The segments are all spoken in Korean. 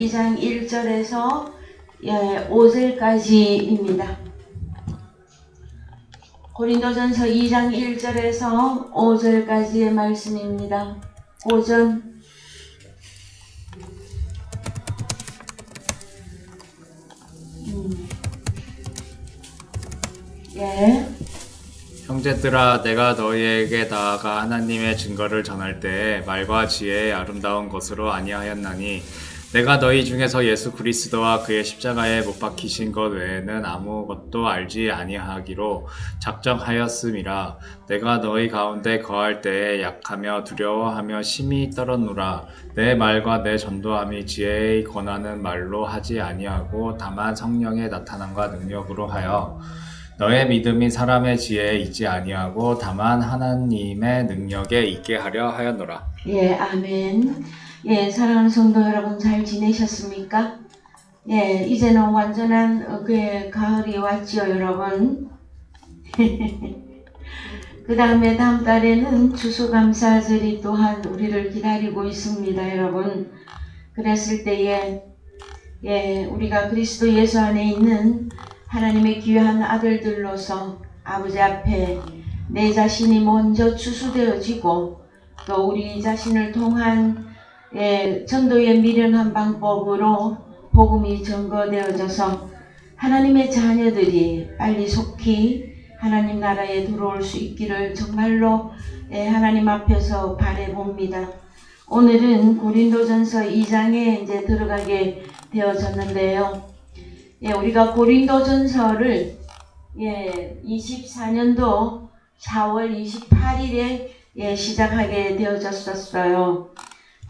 2장 1절에서 5절까지입니다. 고린도전서 2장 1절에서 5절까지의 말씀입니다. 고전. 형제들아, 내가 너희에게 나아가 하나님의 증거를 전할 때에 말과 지혜의 아름다운 것으로 아니하였나니 내가 너희 중에서 예수 그리스도와 그의 십자가에 못 박히신 것 외에는 아무것도 알지 아니하기로 작정하였음이라. 내가 너희 가운데 거할 때에 약하며 두려워하며 심히 떨었노라. 내 말과 내 전도함이 지혜의 권하는 말로 하지 아니하고 다만 성령의 나타남과 능력으로 하여 너의 믿음이 사람의 지혜에 있지 아니하고 다만 하나님의 능력에 있게 하려 하였노라. 아멘. 사랑하는 성도 여러분, 잘 지내셨습니까? 이제는 완전한 가을이 왔지요, 여러분. 그 다음에 다음 달에는 추수감사절이 또한 우리를 기다리고 있습니다, 여러분. 그랬을 때에 우리가 그리스도 예수 안에 있는 하나님의 귀한 아들들로서 아버지 앞에 내 자신이 먼저 추수되어지고 또 우리 자신을 통한 전도의 미련한 방법으로 복음이 증거되어져서 하나님의 자녀들이 빨리 속히 하나님 나라에 들어올 수 있기를 정말로 하나님 앞에서 바라봅니다. 오늘은 고린도전서 2장에 이제 들어가게 되어졌는데요. 우리가 고린도전서를 24년도 4월 28일에 시작하게 되어졌었어요.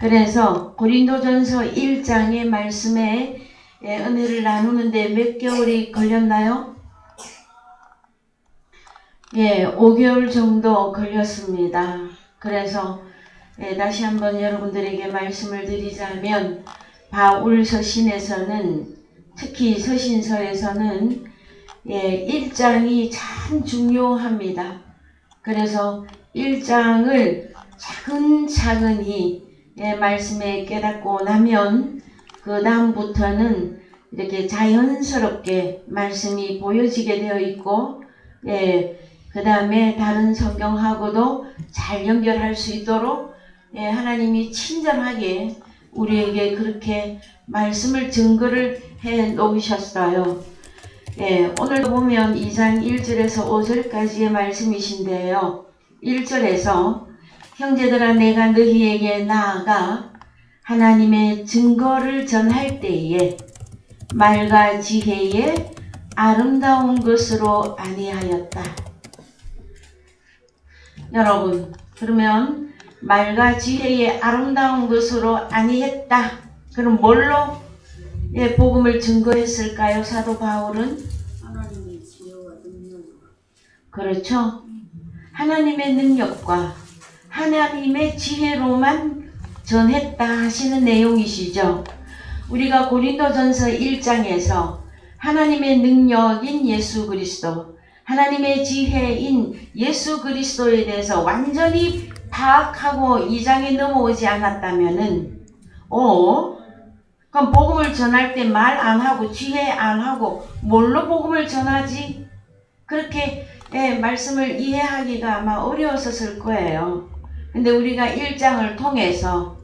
그래서 고린도전서 1장의 말씀에 은혜를 나누는데 몇 개월이 걸렸나요? 5개월 정도 걸렸습니다. 그래서 다시 한번 여러분들에게 말씀을 드리자면 바울 서신에서는, 특히 서신서에서는 1장이 참 중요합니다. 그래서 1장을 차근차근히 말씀에 깨닫고 나면 그 다음부터는 이렇게 자연스럽게 말씀이 보여지게 되어 있고 그 다음에 다른 성경하고도 잘 연결할 수 있도록 하나님이 친절하게 우리에게 그렇게 말씀을 증거를 해 놓으셨어요. 오늘 보면 2장 1절에서 5절까지의 말씀이신데요. 1절에서 형제들아, 내가 너희에게 나아가 하나님의 증거를 전할 때에 말과 지혜의 아름다운 것으로 아니하였다. 여러분, 그러면 말과 지혜의 아름다운 것으로 아니했다. 그럼 뭘로 복음을 증거했을까요? 사도 바울은? 하나님의 지혜와 능력. 그렇죠. 하나님의 능력과 하나님의 지혜로만 전했다 하시는 내용이시죠. 우리가 고린도전서 1장에서 하나님의 능력인 예수 그리스도, 하나님의 지혜인 예수 그리스도에 대해서 완전히 파악하고 2장에 넘어오지 않았다면은 그럼 복음을 전할 때 말 안 하고 지혜 안 하고 뭘로 복음을 전하지? 그렇게 말씀을 이해하기가 아마 어려웠을 거예요. 근데 우리가 1장을 통해서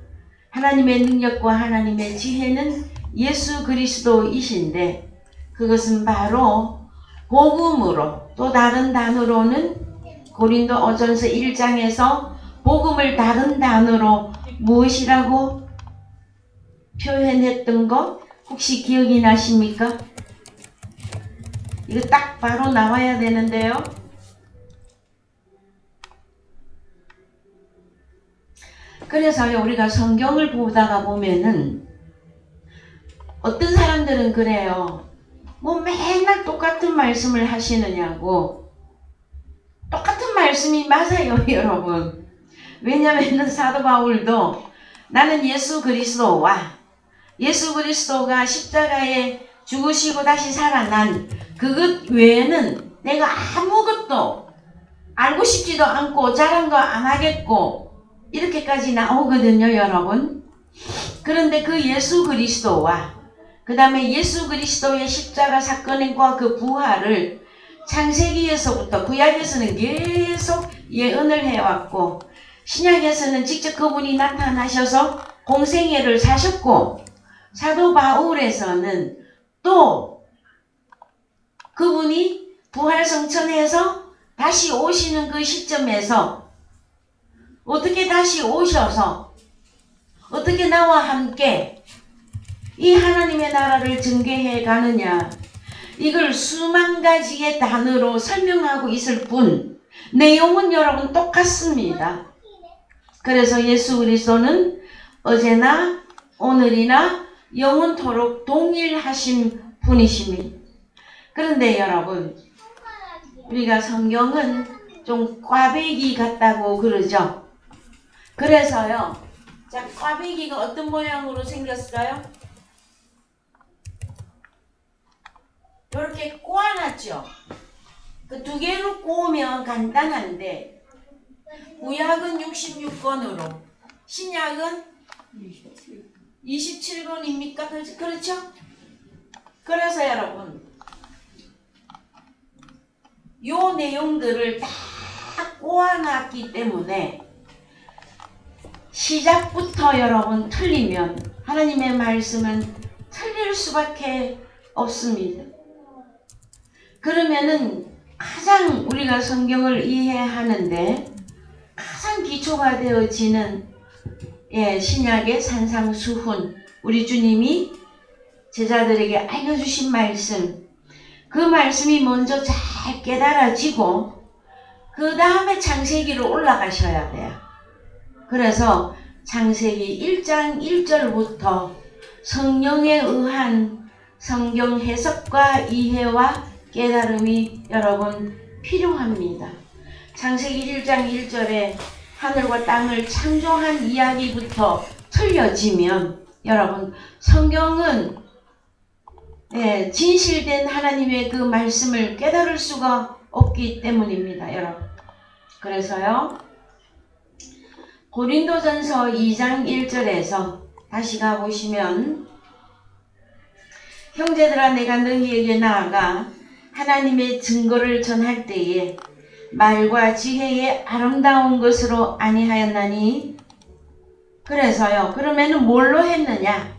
하나님의 능력과 하나님의 지혜는 예수 그리스도이신데 그것은 바로 복음으로, 또 다른 단어로는 고린도전서 1장에서 복음을 다른 단어로 무엇이라고 표현했던 것 혹시 기억이 나십니까? 이거 딱 바로 나와야 되는데요. 그래서 우리가 성경을 보다가 보면은 어떤 사람들은 그래요. 맨날 똑같은 말씀을 하시느냐고. 똑같은 말씀이 맞아요, 여러분. 왜냐하면 사도 바울도 나는 예수 그리스도와 예수 그리스도가 십자가에 죽으시고 다시 살아난 그것 외에는 내가 아무것도 알고 싶지도 않고 자랑도 안 하겠고 이렇게까지 나오거든요, 여러분. 그런데 그 예수 그리스도와 그 다음에 예수 그리스도의 십자가 사건과 그 부활을 창세기에서부터 구약에서는 계속 예언을 해왔고 신약에서는 직접 그분이 나타나셔서 공생애를 사셨고 사도 바울에서는 또 그분이 부활성천에서 다시 오시는 그 시점에서 어떻게 다시 오셔서 어떻게 나와 함께 이 하나님의 나라를 증개해 가느냐 이걸 수만 가지의 단어로 설명하고 있을 뿐 내용은 여러분 똑같습니다. 그래서 예수 그리스도는 어제나 오늘이나 영원토록 동일하신 분이십니다. 그런데 여러분 우리가 성경은 좀 꽈배기 같다고 그러죠. 그래서요. 자, 꽈배기가 어떤 모양으로 생겼어요? 이렇게 꼬아놨죠. 그 두 개로 꼬으면 간단한데 구약은 66권으로 신약은 27권입니까? 그렇죠? 그래서 여러분 요 내용들을 다 꼬아놨기 때문에 시작부터 여러분 틀리면 하나님의 말씀은 틀릴 수밖에 없습니다. 그러면은 가장 우리가 성경을 이해하는데 가장 기초가 되어지는 신약의 산상수훈 우리 주님이 제자들에게 알려주신 말씀 그 말씀이 먼저 잘 깨달아지고 그 다음에 창세기로 올라가셔야 돼요. 그래서 창세기 1장 1절부터 성령에 의한 성경 해석과 이해와 깨달음이 여러분 필요합니다. 창세기 1장 1절에 하늘과 땅을 창조한 이야기부터 틀려지면 여러분 성경은 진실된 하나님의 그 말씀을 깨달을 수가 없기 때문입니다. 여러분 그래서요 고린도전서 2장 1절에서 다시 가보시면 형제들아 내가 너희에게 나아가 하나님의 증거를 전할 때에 말과 지혜의 아름다운 것으로 아니하였나니 그래서요 그러면은 뭘로 했느냐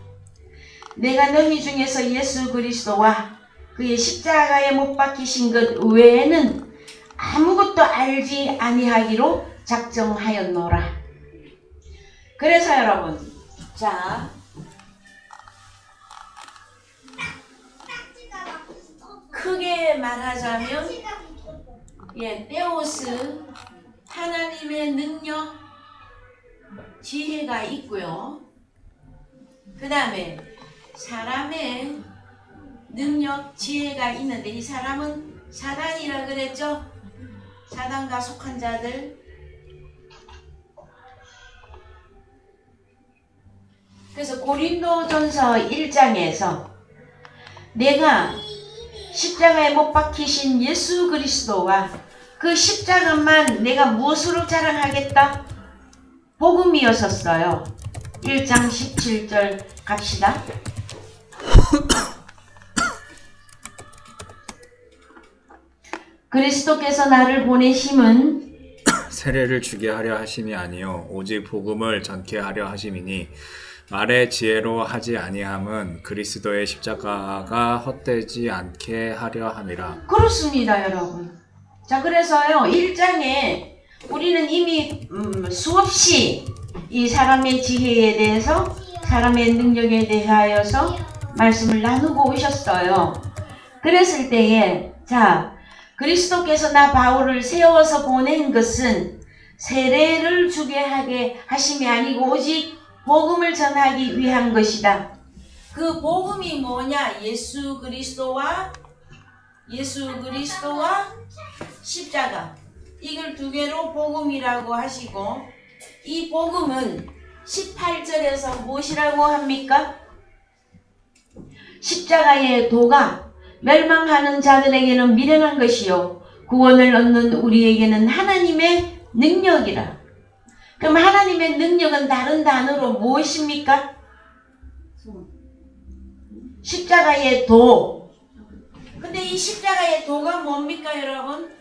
내가 너희 중에서 예수 그리스도와 그의 십자가에 못 박히신 것 외에는 아무것도 알지 아니하기로 작정하였노라. 그래서 여러분 자 크게 말하자면 데오스 하나님의 능력 지혜가 있고요. 그 다음에 사람의 능력 지혜가 있는데 이 사람은 사단이라 그랬죠. 사단과 속한 자들 그래서 고린도전서 1장에서 내가 십자가에 못 박히신 예수 그리스도와 그 십자가만 내가 무엇으로 자랑하겠다? 복음이었었어요. 1장 17절 갑시다. 그리스도께서 나를 보내심은 세례를 주게 하려 하심이 아니요 오직 복음을 전케 하려 하심이니 말의 지혜로 하지 아니함은 그리스도의 십자가가 헛되지 않게 하려 함이라. 그렇습니다 여러분. 자 그래서요 1장에 우리는 이미 수없이 이 사람의 지혜에 대해서 사람의 능력에 대하여서 말씀을 나누고 오셨어요. 그랬을 때에 자 그리스도께서 나 바울을 세워서 보낸 것은 세례를 주게 하게 하심이 아니고 오직 복음을 전하기 위한 것이다. 그 복음이 뭐냐? 예수 그리스도와 십자가 이걸 두 개로 복음이라고 하시고 이 복음은 18절에서 무엇이라고 합니까? 십자가의 도가 멸망하는 자들에게는 미련한 것이요 구원을 얻는 우리에게는 하나님의 능력이라. 그럼 하나님의 능력은 다른 단어로 무엇입니까? 십자가의 도. 근데 이 십자가의 도가 뭡니까 여러분?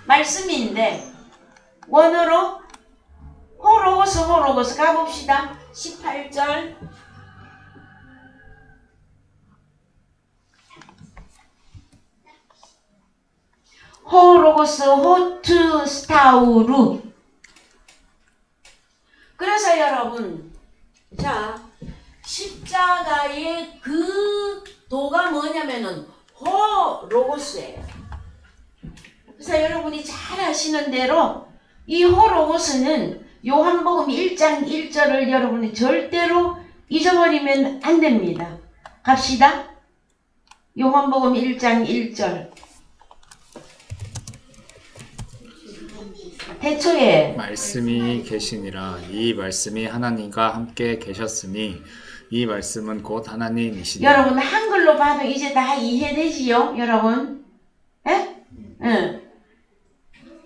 말씀인데 원어로 호로고스 가봅시다. 18절 호로고스 호투 스타우루. 그래서 여러분, 자 십자가의 그 도가 뭐냐면은 호로고스예요. 그래서 여러분이 잘 아시는 대로 이 호로고스는 요한복음 1장 1절을 여러분이 절대로 잊어버리면 안 됩니다. 갑시다. 요한복음 1장 1절. 태초에 말씀이 계시니라. 이 말씀이 하나님과 함께 계셨으니 이 말씀은 곧 하나님이시니. 여러분 한글로 봐도 이제 다 이해되지요? 여러분? 예? 응.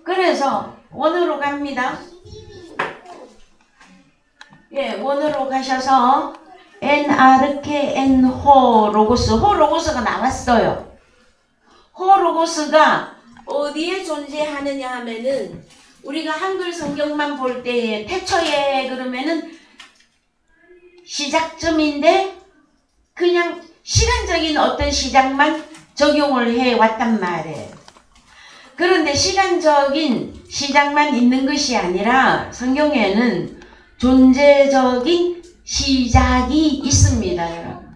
그래서 원어로 갑니다. 예, 원어로 가셔서 엔아르케 호로고스. 호로고스가 나왔어요. 호로고스가 어디에 존재하느냐 하면은 우리가 한글 성경만 볼 때에 태초에 그러면은 시작점인데 그냥 시간적인 어떤 시작만 적용을 해 왔단 말이에요. 그런데 시간적인 시작만 있는 것이 아니라 성경에는 존재적인 시작이 있습니다, 여러분.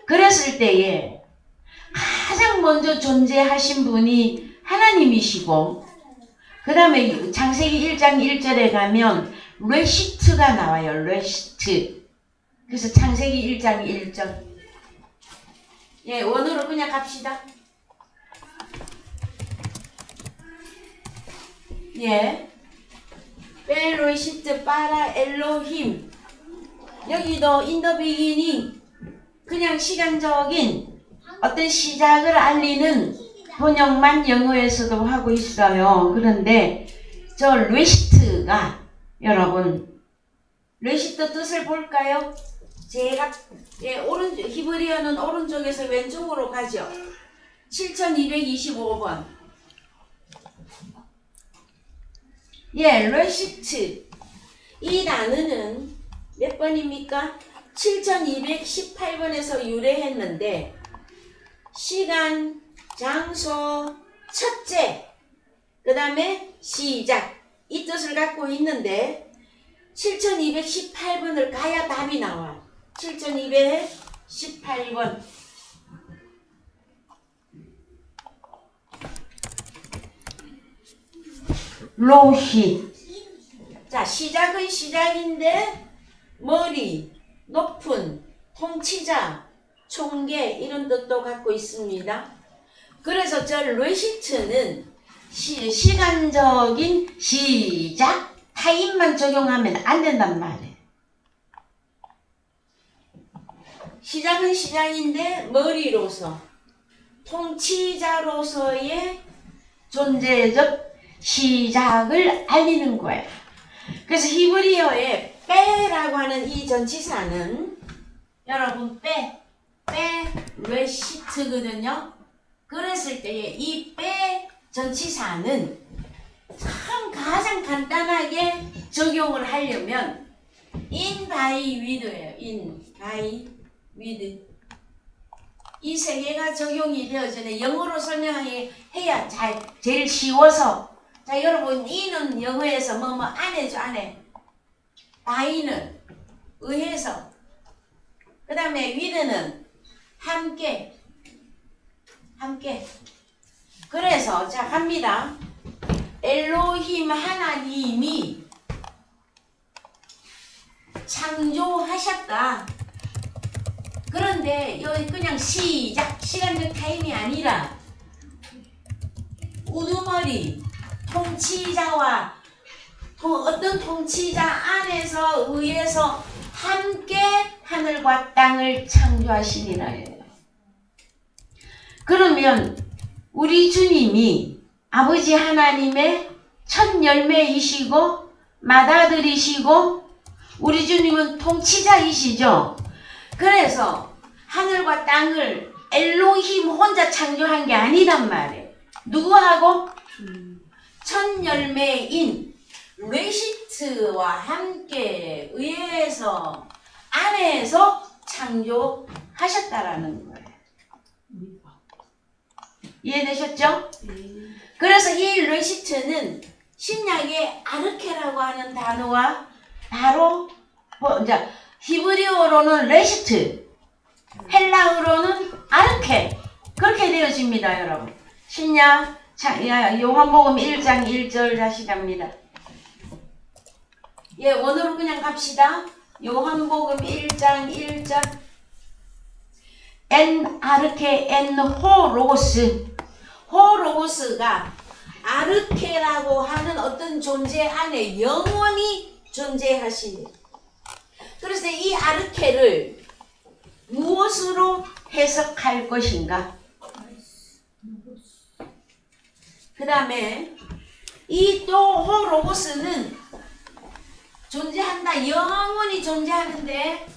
그랬을 때에 가장 먼저 존재하신 분이 하나님이시고, 그 다음에 창세기 1장 1절에 가면 레시트가 나와요. 레시트. 그래서 창세기 1장 1절. 예, 원어로 그냥 갑시다. 예. 벨로시트 파라 엘로힘. 여기도 인더 비기닝, 그냥 시간적인 어떤 시작을 알리는 번역만 영어에서도 하고 있어요. 그런데 저 레시트가 여러분, 레시트 뜻을 볼까요? 제가 오른쪽, 히브리어는 오른쪽에서 왼쪽으로 가죠. 7225번. 예, 레시트. 이 단어는 몇 번입니까? 7218번에서 유래했는데 시간, 장소, 첫째, 그 다음에 시작, 이 뜻을 갖고 있는데 7218번을 가야 답이 나와요. 7218번. 로히. 자, 시작은 시작인데 머리, 높은, 통치자, 총계 이런 뜻도 갖고 있습니다. 그래서 저 레시트는 시간적인 시작, 타임만 적용하면 안 된단 말이에요. 시작은 시작인데 머리로서, 통치자로서의 존재적 시작을 알리는 거예요. 그래서 히브리어에 빼라고 하는 이 전치사는 여러분 빼 레시트거든요. 그랬을 때에 이 빼 전치사는 참 가장 간단하게 적용을 하려면 in by with예요. in by with. 이 세 개가 적용이 되어지네. 영어로 설명해야 제일 쉬워서. 자, 여러분, 이는 영어에서 뭐뭐 안에죠, 안에. by는 의해서. 그 다음에 with는 함께. 그래서 자, 갑니다. 엘로힘 하나님이 창조하셨다. 그런데 여기 그냥 시작, 시간적 타임이 아니라 우두머리, 통치자와 어떤 통치자 안에서 의해서 함께 하늘과 땅을 창조하시니라. 그러면 우리 주님이 아버지 하나님의 첫 열매이시고 맏아들이시고 우리 주님은 통치자이시죠. 그래서 하늘과 땅을 엘로힘 혼자 창조한 게 아니단 말이에요. 누구하고? 첫 열매인 레시트와 함께 의해서 안에서 창조하셨다라는 거예요. 이해되셨죠? 그래서 이 레시트는 신약의 아르케라고 하는 단어와 바로 이제 히브리어로는 레시트, 헬라어로는 아르케 그렇게 되어집니다, 여러분. 신약 요한복음 1장 1절 다시 갑니다. 예, 원어로 그냥 갑시다. 요한복음 1장 1절. 엔 아르케 엔 호로고스. 호로고스가 아르케라고 하는 어떤 존재 안에 영원히 존재하시는. 그래서 이 아르케를 무엇으로 해석할 것인가? 그 다음에 이 또 호로고스는 존재한다. 영원히 존재하는데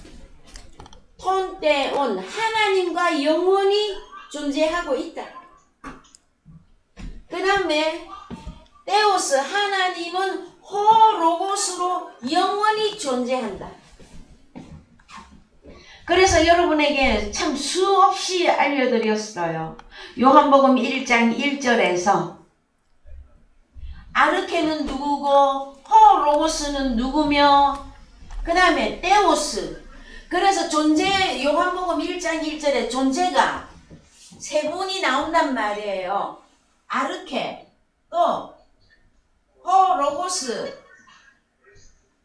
톤테온 하나님과 영원히 존재하고 있다. 그 다음에 테오스 하나님은 호로고스로 영원히 존재한다. 그래서 여러분에게 참 수없이 알려드렸어요. 요한복음 1장 1절에서 아르케는 누구고 호로고스는 누구며 그 다음에 테오스. 그래서 존재 요한복음 1장 1절에 존재가 세 분이 나온단 말이에요. 아르케 또 호로고스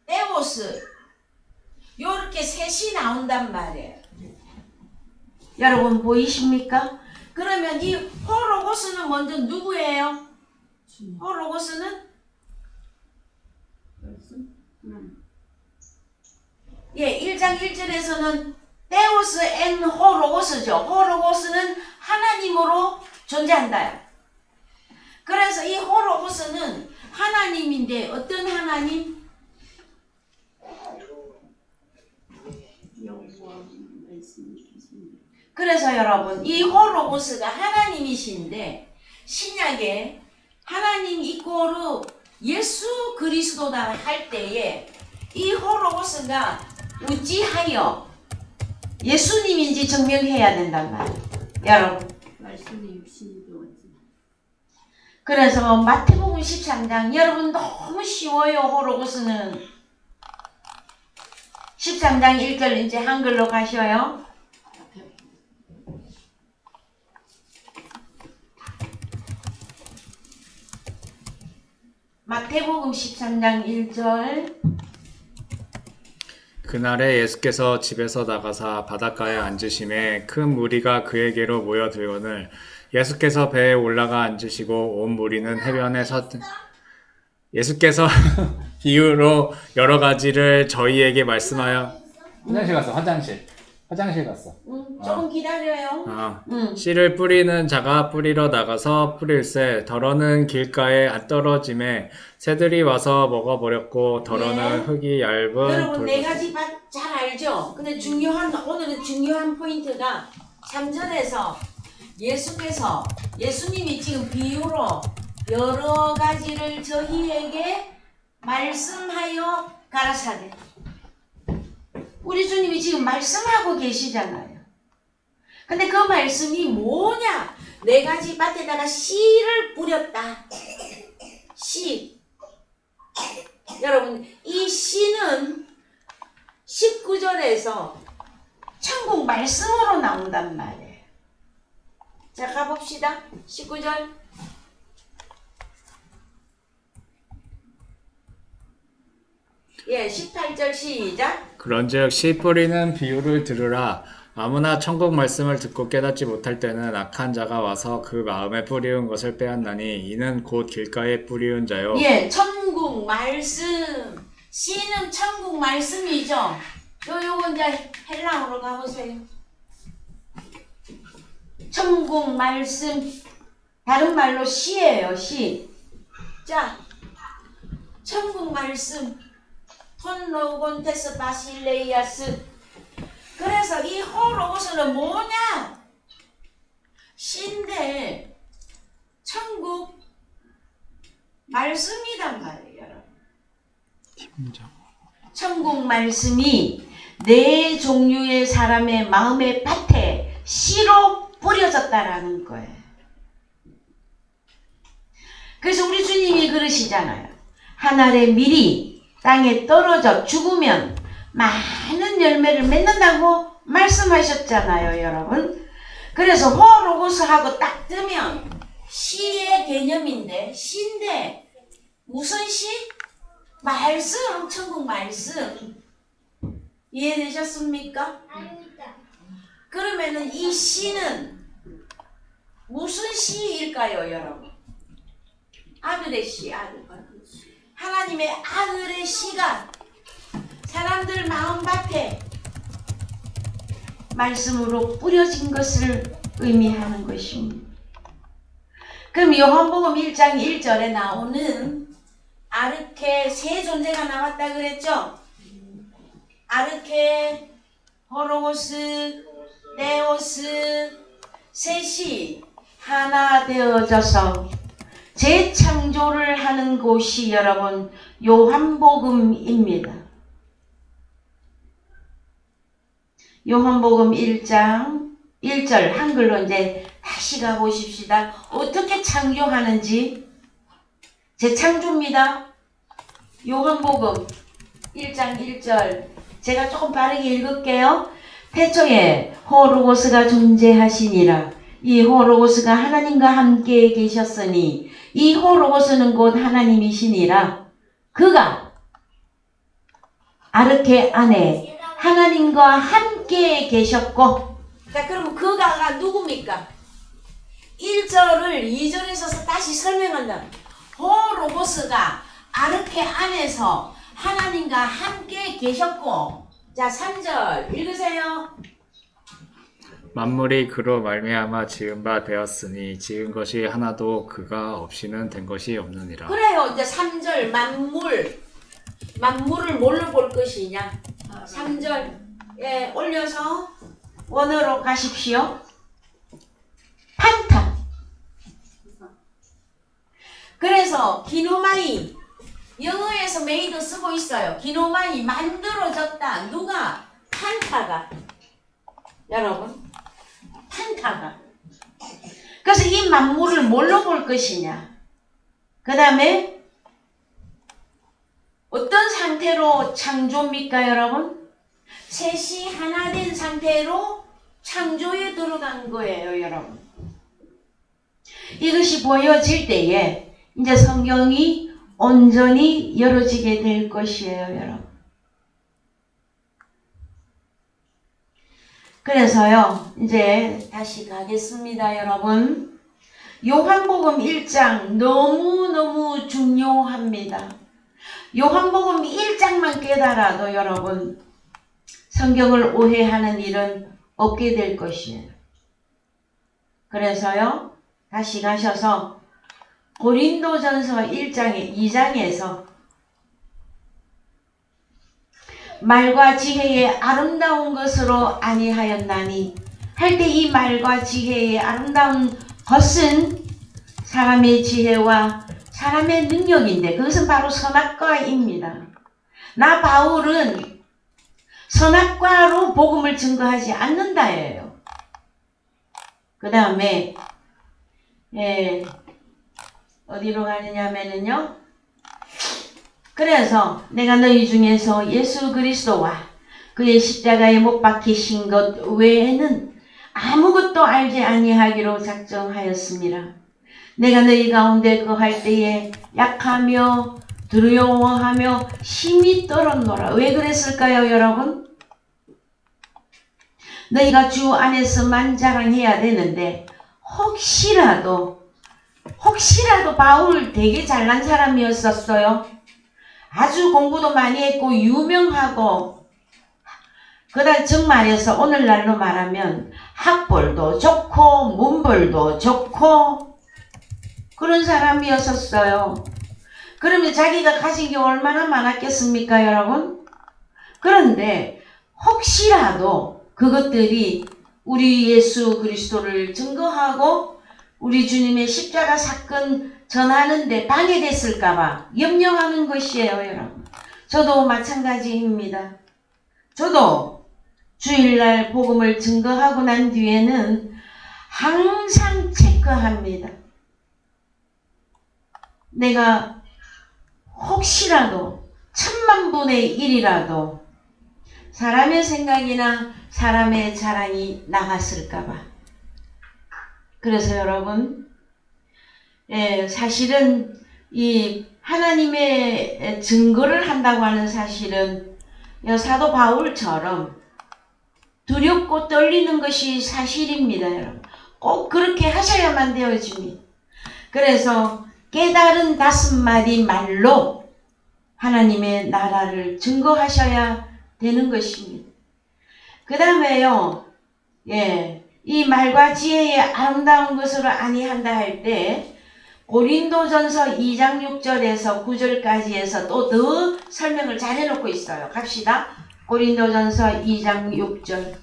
테오스 요렇게 셋이 나온단 말이에요. 여러분 보이십니까? 그러면 이 호로고스는 먼저 누구예요? 호로고스는 예, 1장 1절에서는 테오스 엔 호로고스죠. 호로고스는 하나님으로 존재한다. 그래서 이 호로고스는 하나님인데 어떤 하나님? 그래서 여러분 이 호로고스가 하나님이신데 신약에 하나님 이꼬르 예수 그리스도다 할 때에 이 호로고스가 우찌하여 예수님인지 증명해야 된단 말이에요. 여러분 말씀이 육신이 되었지. 그래서 마태복음 13장 여러분 너무 쉬워요. 호로고스는 13장 1절 이제 한글로 가셔요. 마태복음 13장 1절. 그날에 예수께서 집에서 나가사 바닷가에 앉으심에 큰 무리가 그에게로 모여들거늘 예수께서 배에 올라가 앉으시고 온 무리는 해변에 예수께서 비유로 여러 가지를 저희에게 말씀하여 화장실 갔어. 화장실 갔어. 조금 기다려요. 씨를 뿌리는 자가 뿌리러 나가서 뿌릴새 더러는 길가에 안 떨어짐에 새들이 와서 먹어버렸고 더러는 흙이 얇은 여러분 네 돌 가지 밭 잘 알죠? 근데 오늘은 중요한 포인트가 3절에서 예수님이 지금 비유로 여러 가지를 저희에게 말씀하여 가라사대. 우리 주님이 지금 말씀하고 계시잖아요. 근데 그 말씀이 뭐냐? 네 가지 밭에다가 씨를 뿌렸다. 씨. 여러분, 이 씨는 19절에서 천국 말씀으로 나온단 말이에요. 자, 가봅시다. 19절. 예, 18절 시작. 그런즉 씨 뿌리는 비유를 들으라. 아무나 천국 말씀을 듣고 깨닫지 못할 때는 악한 자가 와서 그 마음에 뿌리운 것을 빼앗나니 이는 곧 길가에 뿌리운 자요. 예, 천국 말씀. 씨는 천국 말씀이죠. 요거 이제 헬라어로 가보세요. 천국 말씀. 다른 말로 씨예요, 씨. 자, 천국 말씀. 톤 로곤테스 바실레이아스. 그래서 이 호로고스는 뭐냐? 신대 천국 말씀이란 말이에요, 여러분. 천국 말씀이 네 종류의 사람의 마음의 밭에 씨로 뿌려졌다라는 거예요. 그래서 우리 주님이 그러시잖아요. 한 알의 밀이 땅에 떨어져 죽으면 많은 열매를 맺는다고 말씀하셨잖아요, 여러분. 그래서 호로고스하고 딱 뜨면 시의 개념인데, 시인데 무슨 시? 말씀, 천국 말씀. 이해되셨습니까? 그러면은 이 시는 무슨 시일까요, 여러분? 아들의 시, 아들. 하나님의 아들의 시가 사람들 마음밭에 말씀으로 뿌려진 것을 의미하는 것입니다. 그럼 요한복음 1장 1절에 나오는 아르케 세 존재가 나왔다 그랬죠? 아르케, 호로고스, 네오스, 셋이 하나 되어져서 재창조를 하는 곳이 여러분 요한복음입니다. 요한복음 1장 1절 한글로 이제 다시 가보십시다. 어떻게 창조하는지 재창조입니다. 요한복음 1장 1절 제가 조금 빠르게 읽을게요. 태초에 호로고스가 존재하시니라. 이 호로고스가 하나님과 함께 계셨으니 이 호로고스는 곧 하나님이시니라. 그가 아르케 안에 하나님과 함께 계셨고, 자, 그럼 그가가 누굽니까? 1절을 2절에서 다시 설명한다. 호로고스가 아르케 안에서 하나님과 함께 계셨고, 자, 3절 읽으세요. 만물이 그로 말미암아 지은 바 되었으니 지은 것이 하나도 그가 없이는 된 것이 없느니라. 그래요. 이제 3절 만물을 뭘로 볼 것이냐? 3절 예, 올려서 원어로 가십시오. 판타. 그래서 기노마이 영어에서 메이드 쓰고 있어요. 기노마이 만들어졌다. 누가? 판타가. 여러분 판타가. 그래서 이 만물을 뭘로 볼 것이냐? 그 다음에 어떤 상태로 창조입니까, 여러분? 셋이 하나 된 상태로 창조에 들어간 거예요, 여러분. 이것이 보여질 때에 이제 성경이 온전히 열어지게 될 것이에요, 여러분. 그래서요, 이제 다시 가겠습니다, 여러분. 요한복음 1장 너무너무 중요합니다. 요한복음 1장만 깨달아도 여러분 성경을 오해하는 일은 없게 될 것이에요. 그래서요, 다시 가셔서 고린도전서 1장에 2장에서 말과 지혜의 아름다운 것으로 아니하였나니 할 때 이 말과 지혜의 아름다운 것은 사람의 지혜와 사람의 능력인데 그것은 바로 선악과입니다. 나 바울은 선악과로 복음을 증거하지 않는다예요. 그 다음에 어디로 가느냐면은요. 그래서 내가 너희 중에서 예수 그리스도와 그의 십자가에 못 박히신 것 외에는 아무것도 알지 아니하기로 작정하였습니다. 내가 너희 가운데 거할 때에 약하며 두려워하며 힘이 떨었노라. 왜 그랬을까요, 여러분? 너희가 주 안에서만 자랑해야 되는데 혹시라도 바울 되게 잘난 사람이었었어요. 아주 공부도 많이 했고 유명하고 그다음 정말해서 오늘날로 말하면 학벌도 좋고 문벌도 좋고 그런 사람이었었어요. 그러면 자기가 가진 게 얼마나 많았겠습니까, 여러분? 그런데 혹시라도 그것들이 우리 예수 그리스도를 증거하고 우리 주님의 십자가 사건 전하는데 방해됐을까봐 염려하는 것이에요, 여러분. 저도 마찬가지입니다. 저도 주일날 복음을 증거하고 난 뒤에는 항상 체크합니다. 내가 혹시라도 1000만분의 1이라도 사람의 생각이나 사람의 자랑이 나갔을까봐. 그래서 여러분, 사실은 이 하나님의 증거를 한다고 하는 사실은 사도 바울처럼 두렵고 떨리는 것이 사실입니다, 여러분. 꼭 그렇게 하셔야만 되어집니다. 그래서 깨달은 5마디 말로 하나님의 나라를 증거하셔야 되는 것입니다. 그 다음에요, 이 말과 지혜의 아름다운 것으로 아니한다 할 때, 고린도전서 2장 6절에서 9절까지 해서 또 더 설명을 잘 해놓고 있어요. 갑시다. 고린도전서 2장 6절.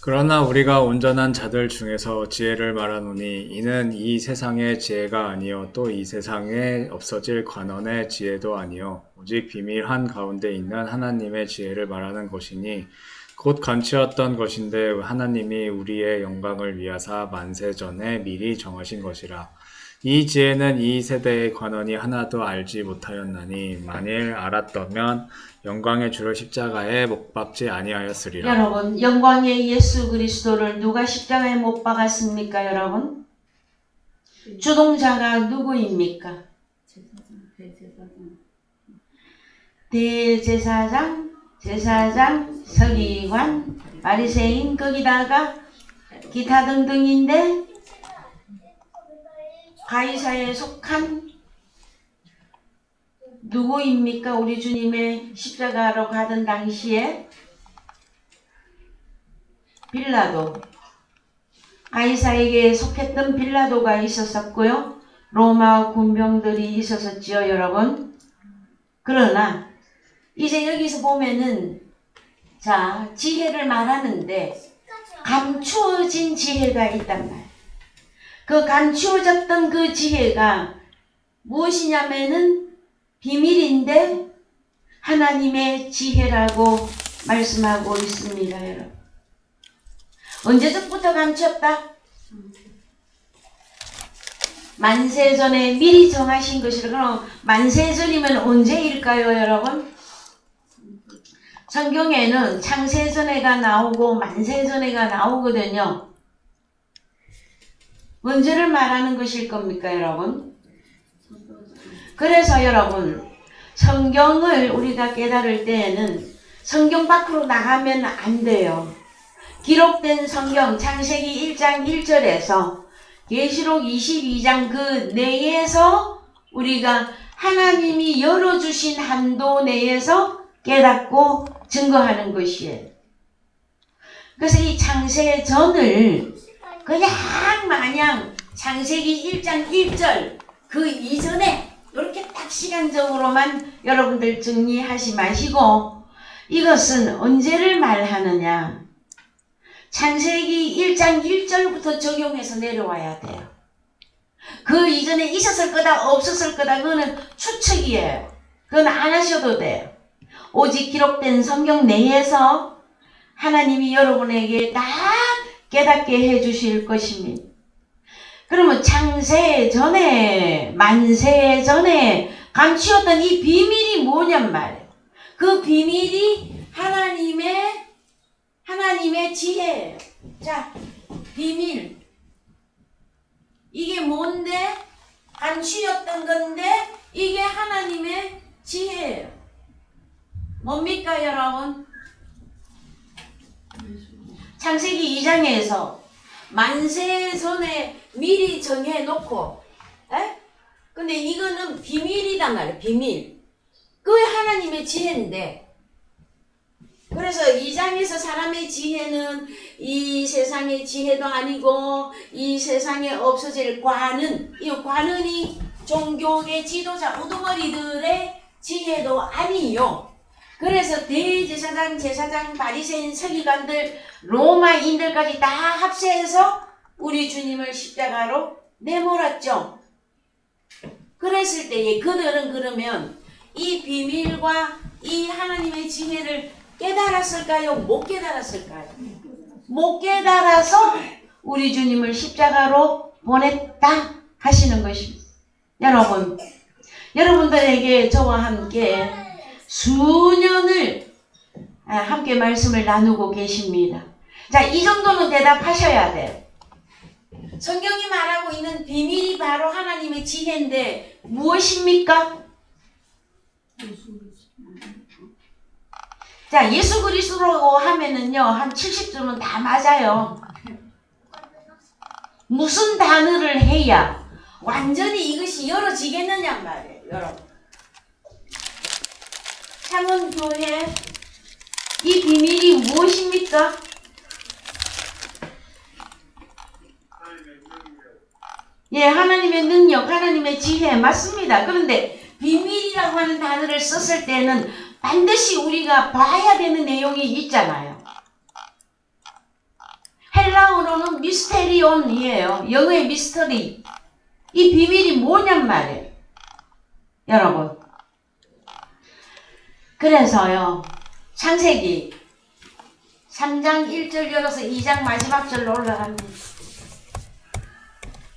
그러나 우리가 온전한 자들 중에서 지혜를 말하노니 이는 이 세상의 지혜가 아니요 또 이 세상에 없어질 관원의 지혜도 아니요 오직 비밀 한 가운데 있는 하나님의 지혜를 말하는 것이니 곧 감추었던 것인데 하나님이 우리의 영광을 위하사 만세 전에 미리 정하신 것이라. 이 지혜는 이 세대의 관원이 하나도 알지 못하였나니 만일 알았더면 영광의 주를 십자가에 못 박지 아니하였으리라. 여러분, 영광의 예수 그리스도를 누가 십자가에 못 박았습니까, 여러분? 주동자가 누구입니까? 대제사장, 제사장, 서기관, 바리새인, 거기다가 기타 등등인데 가이사에 속한 누구입니까? 우리 주님의 십자가로 가던 당시에 빌라도, 가이사에게 속했던 빌라도가 있었었고요. 로마 군병들이 있었었지요, 여러분. 그러나 이제 여기서 보면은 지혜를 말하는데 감추어진 지혜가 있단 말이에요. 그 감추어졌던 그 지혜가 무엇이냐면은 비밀인데 하나님의 지혜라고 말씀하고 있습니다, 여러분. 언제부터 감추었다? 만세전에 미리 정하신 것이라. 그럼 만세전이면 언제일까요, 여러분? 성경에는 창세전에가 나오고 만세전에가 나오거든요. 언제를 말하는 것일 겁니까, 여러분? 그래서 여러분, 성경을 우리가 깨달을 때에는 성경 밖으로 나가면 안 돼요. 기록된 성경 창세기 1장 1절에서 계시록 22장 그 내에서 우리가 하나님이 열어주신 한도 내에서 깨닫고 증거하는 것이에요. 그래서 이 창세전을 그냥 마냥 창세기 1장 1절 그 이전에 이렇게 딱 시간적으로만 여러분들 정리하지 마시고 이것은 언제를 말하느냐. 창세기 1장 1절부터 적용해서 내려와야 돼요. 그 이전에 있었을 거다 없었을 거다 그거는 추측이에요. 그건 안 하셔도 돼요. 오직 기록된 성경 내에서 하나님이 여러분에게 다 깨닫게 해주실 것입니다. 그러면 창세 전에 만세 전에 감추었던 이 비밀이 뭐냔 말이에요. 그 비밀이 하나님의 지혜예요. 자, 비밀. 이게 뭔데? 감추었던 건데 이게 하나님의 지혜예요. 뭡니까, 여러분? 창세기 2장에서 만세 전에 미리 정해놓고, 근데 이거는 비밀이단 말이에요. 비밀. 그게 하나님의 지혜인데, 그래서 2장에서 사람의 지혜는 이 세상의 지혜도 아니고 이 세상에 없어질 관은, 이 관은이 종교의 지도자 우두머리들의 지혜도 아니요. 그래서 대제사장, 제사장, 바리새인, 서기관들, 로마인들까지 다 합세해서 우리 주님을 십자가로 내몰았죠. 그랬을 때에 그들은 그러면 이 비밀과 이 하나님의 지혜를 깨달았을까요? 못 깨달았을까요? 못 깨달아서 우리 주님을 십자가로 보냈다 하시는 것입니다. 여러분, 여러분들에게 저와 함께 수년을 함께 말씀을 나누고 계십니다. 자, 이 정도는 대답하셔야 돼요. 성경이 말하고 있는 비밀이 바로 하나님의 지혜인데 무엇입니까? 자, 예수 그리스도라고 하면은요, 한 70점은 다 맞아요. 무슨 단어를 해야 완전히 이것이 열어지겠느냐 말이에요, 여러분. 창원교회 이 비밀이 무엇입니까? 예, 하나님의 능력, 하나님의 지혜 맞습니다. 그런데 비밀이라고 하는 단어를 썼을 때는 반드시 우리가 봐야 되는 내용이 있잖아요. 헬라어로는 미스테리온이에요. 영어의 미스터리. 이 비밀이 뭐냔 말이에요. 여러분. 그래서요. 창세기 3장 1절 열어서 2장 마지막 절로 올라갑니다.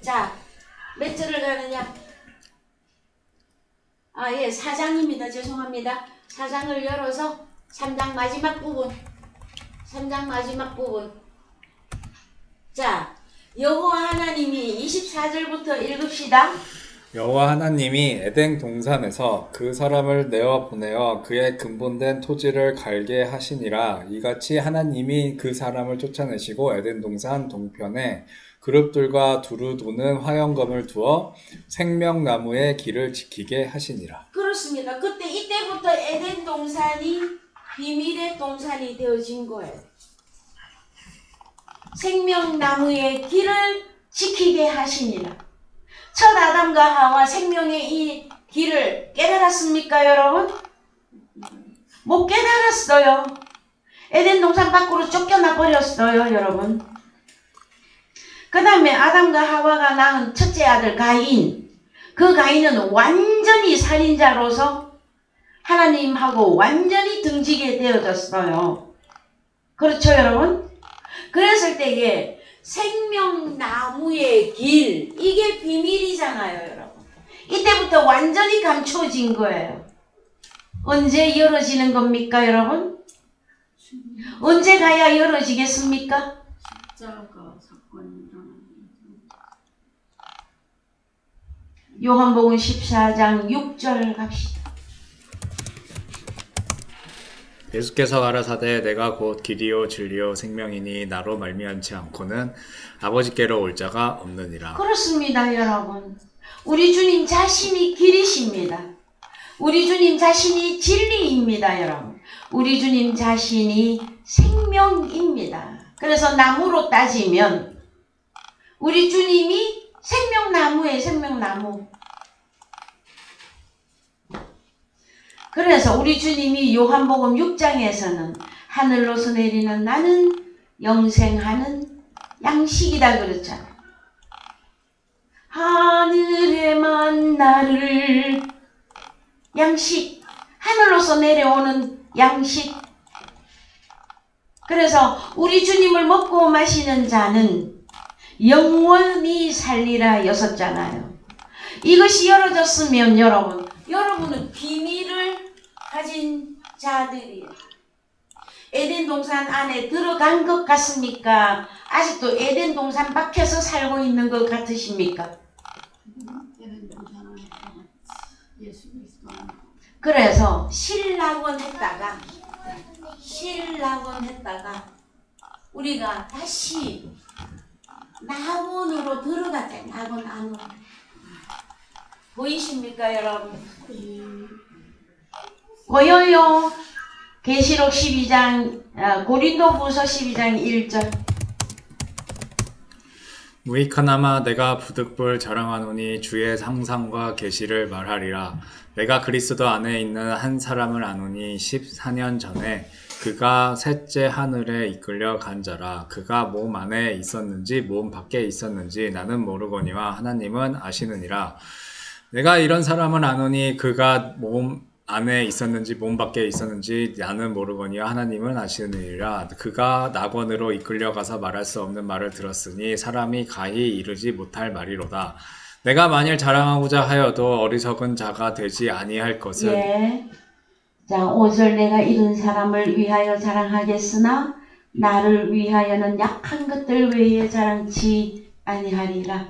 자, 몇 절을 가느냐? 아, 예, 4장입니다. 죄송합니다. 4장을 열어서 3장 마지막 부분. 3장 마지막 부분. 자, 여호와 하나님이 24절부터 읽읍시다. 여호와 하나님이 에덴 동산에서 그 사람을 내어 보내어 그의 근본된 토지를 갈게 하시니라. 이같이 하나님이 그 사람을 쫓아내시고 에덴 동산 동편에 그룹들과 두루 도는 화영검을 두어 생명나무의 길을 지키게 하시니라. 그렇습니다. 그때 이때부터 에덴 동산이 비밀의 동산이 되어진 거예요. 생명나무의 길을 지키게 하시니라. 첫 아담과 하와 생명의 이 길을 깨달았습니까, 여러분? 못 깨달았어요. 에덴 동산 밖으로 쫓겨나 버렸어요, 여러분. 그 다음에 아담과 하와가 낳은 첫째 아들 가인. 그 가인은 완전히 살인자로서 하나님하고 완전히 등지게 되어졌어요. 그렇죠, 여러분? 그랬을 때에 생명나무의 길, 이게 비밀이잖아요, 여러분. 이때부터 완전히 감춰진 거예요. 언제 열어지는 겁니까, 여러분? 언제 가야 열어지겠습니까? 십자가 사건이 일어나는 요한복음 14장 6절 갑시다. 예수께서 가라사대 내가 곧 길이요 진리요 생명이니 나로 말미암지 않고는 아버지께로 올 자가 없느니라. 그렇습니다, 여러분. 우리 주님 자신이 길이십니다. 우리 주님 자신이 진리입니다, 여러분. 우리 주님 자신이 생명입니다. 그래서 나무로 따지면 우리 주님이 생명나무예요, 생명나무. 그래서 우리 주님이 요한복음 6장에서는 하늘로서 내리는 나는 영생하는 양식이다 그랬잖아요. 하늘에만 나를 양식, 하늘로서 내려오는 양식. 그래서 우리 주님을 먹고 마시는 자는 영원히 살리라 였었잖아요. 이것이 열어졌으면 여러분은 비밀을 가진 자들이에요. 에덴 동산 안에 들어간 것 같습니까? 아직도 에덴 동산 밖에서 살고 있는 것 같으십니까? 에덴 동산 안에 예수 그리스도 안에 그래서 신락원 했다가 우리가 다시 낙원으로 들어갔잖아요. 낙원 안으로. 보이십니까, 여러분? 보여요. 계시록 12장, 고린도후서 12장 1절. 무익하나마 내가 부득불 자랑하노니 주의 상상과 계시를 말하리라. 내가 그리스도 안에 있는 한 사람을 아노니 14년 전에 그가 셋째 하늘에 이끌려 간 자라. 그가 몸 안에 있었는지 몸 밖에 있었는지 나는 모르거니와 하나님은 아시느니라. 내가 이런 사람을 아노니 그가 몸 안에 있었는지 몸 밖에 있었는지 나는 모르거니와 하나님은 아시느니라. 그가 낙원으로 이끌려가서 말할 수 없는 말을 들었으니 사람이 가히 이르지 못할 말이로다. 내가 만일 자랑하고자 하여도 어리석은 자가 되지 아니할 것은 예. 자, 5절 내가 이른 사람을 위하여 자랑하겠으나 나를 위하여는 약한 것들 외에 자랑치 아니하리라.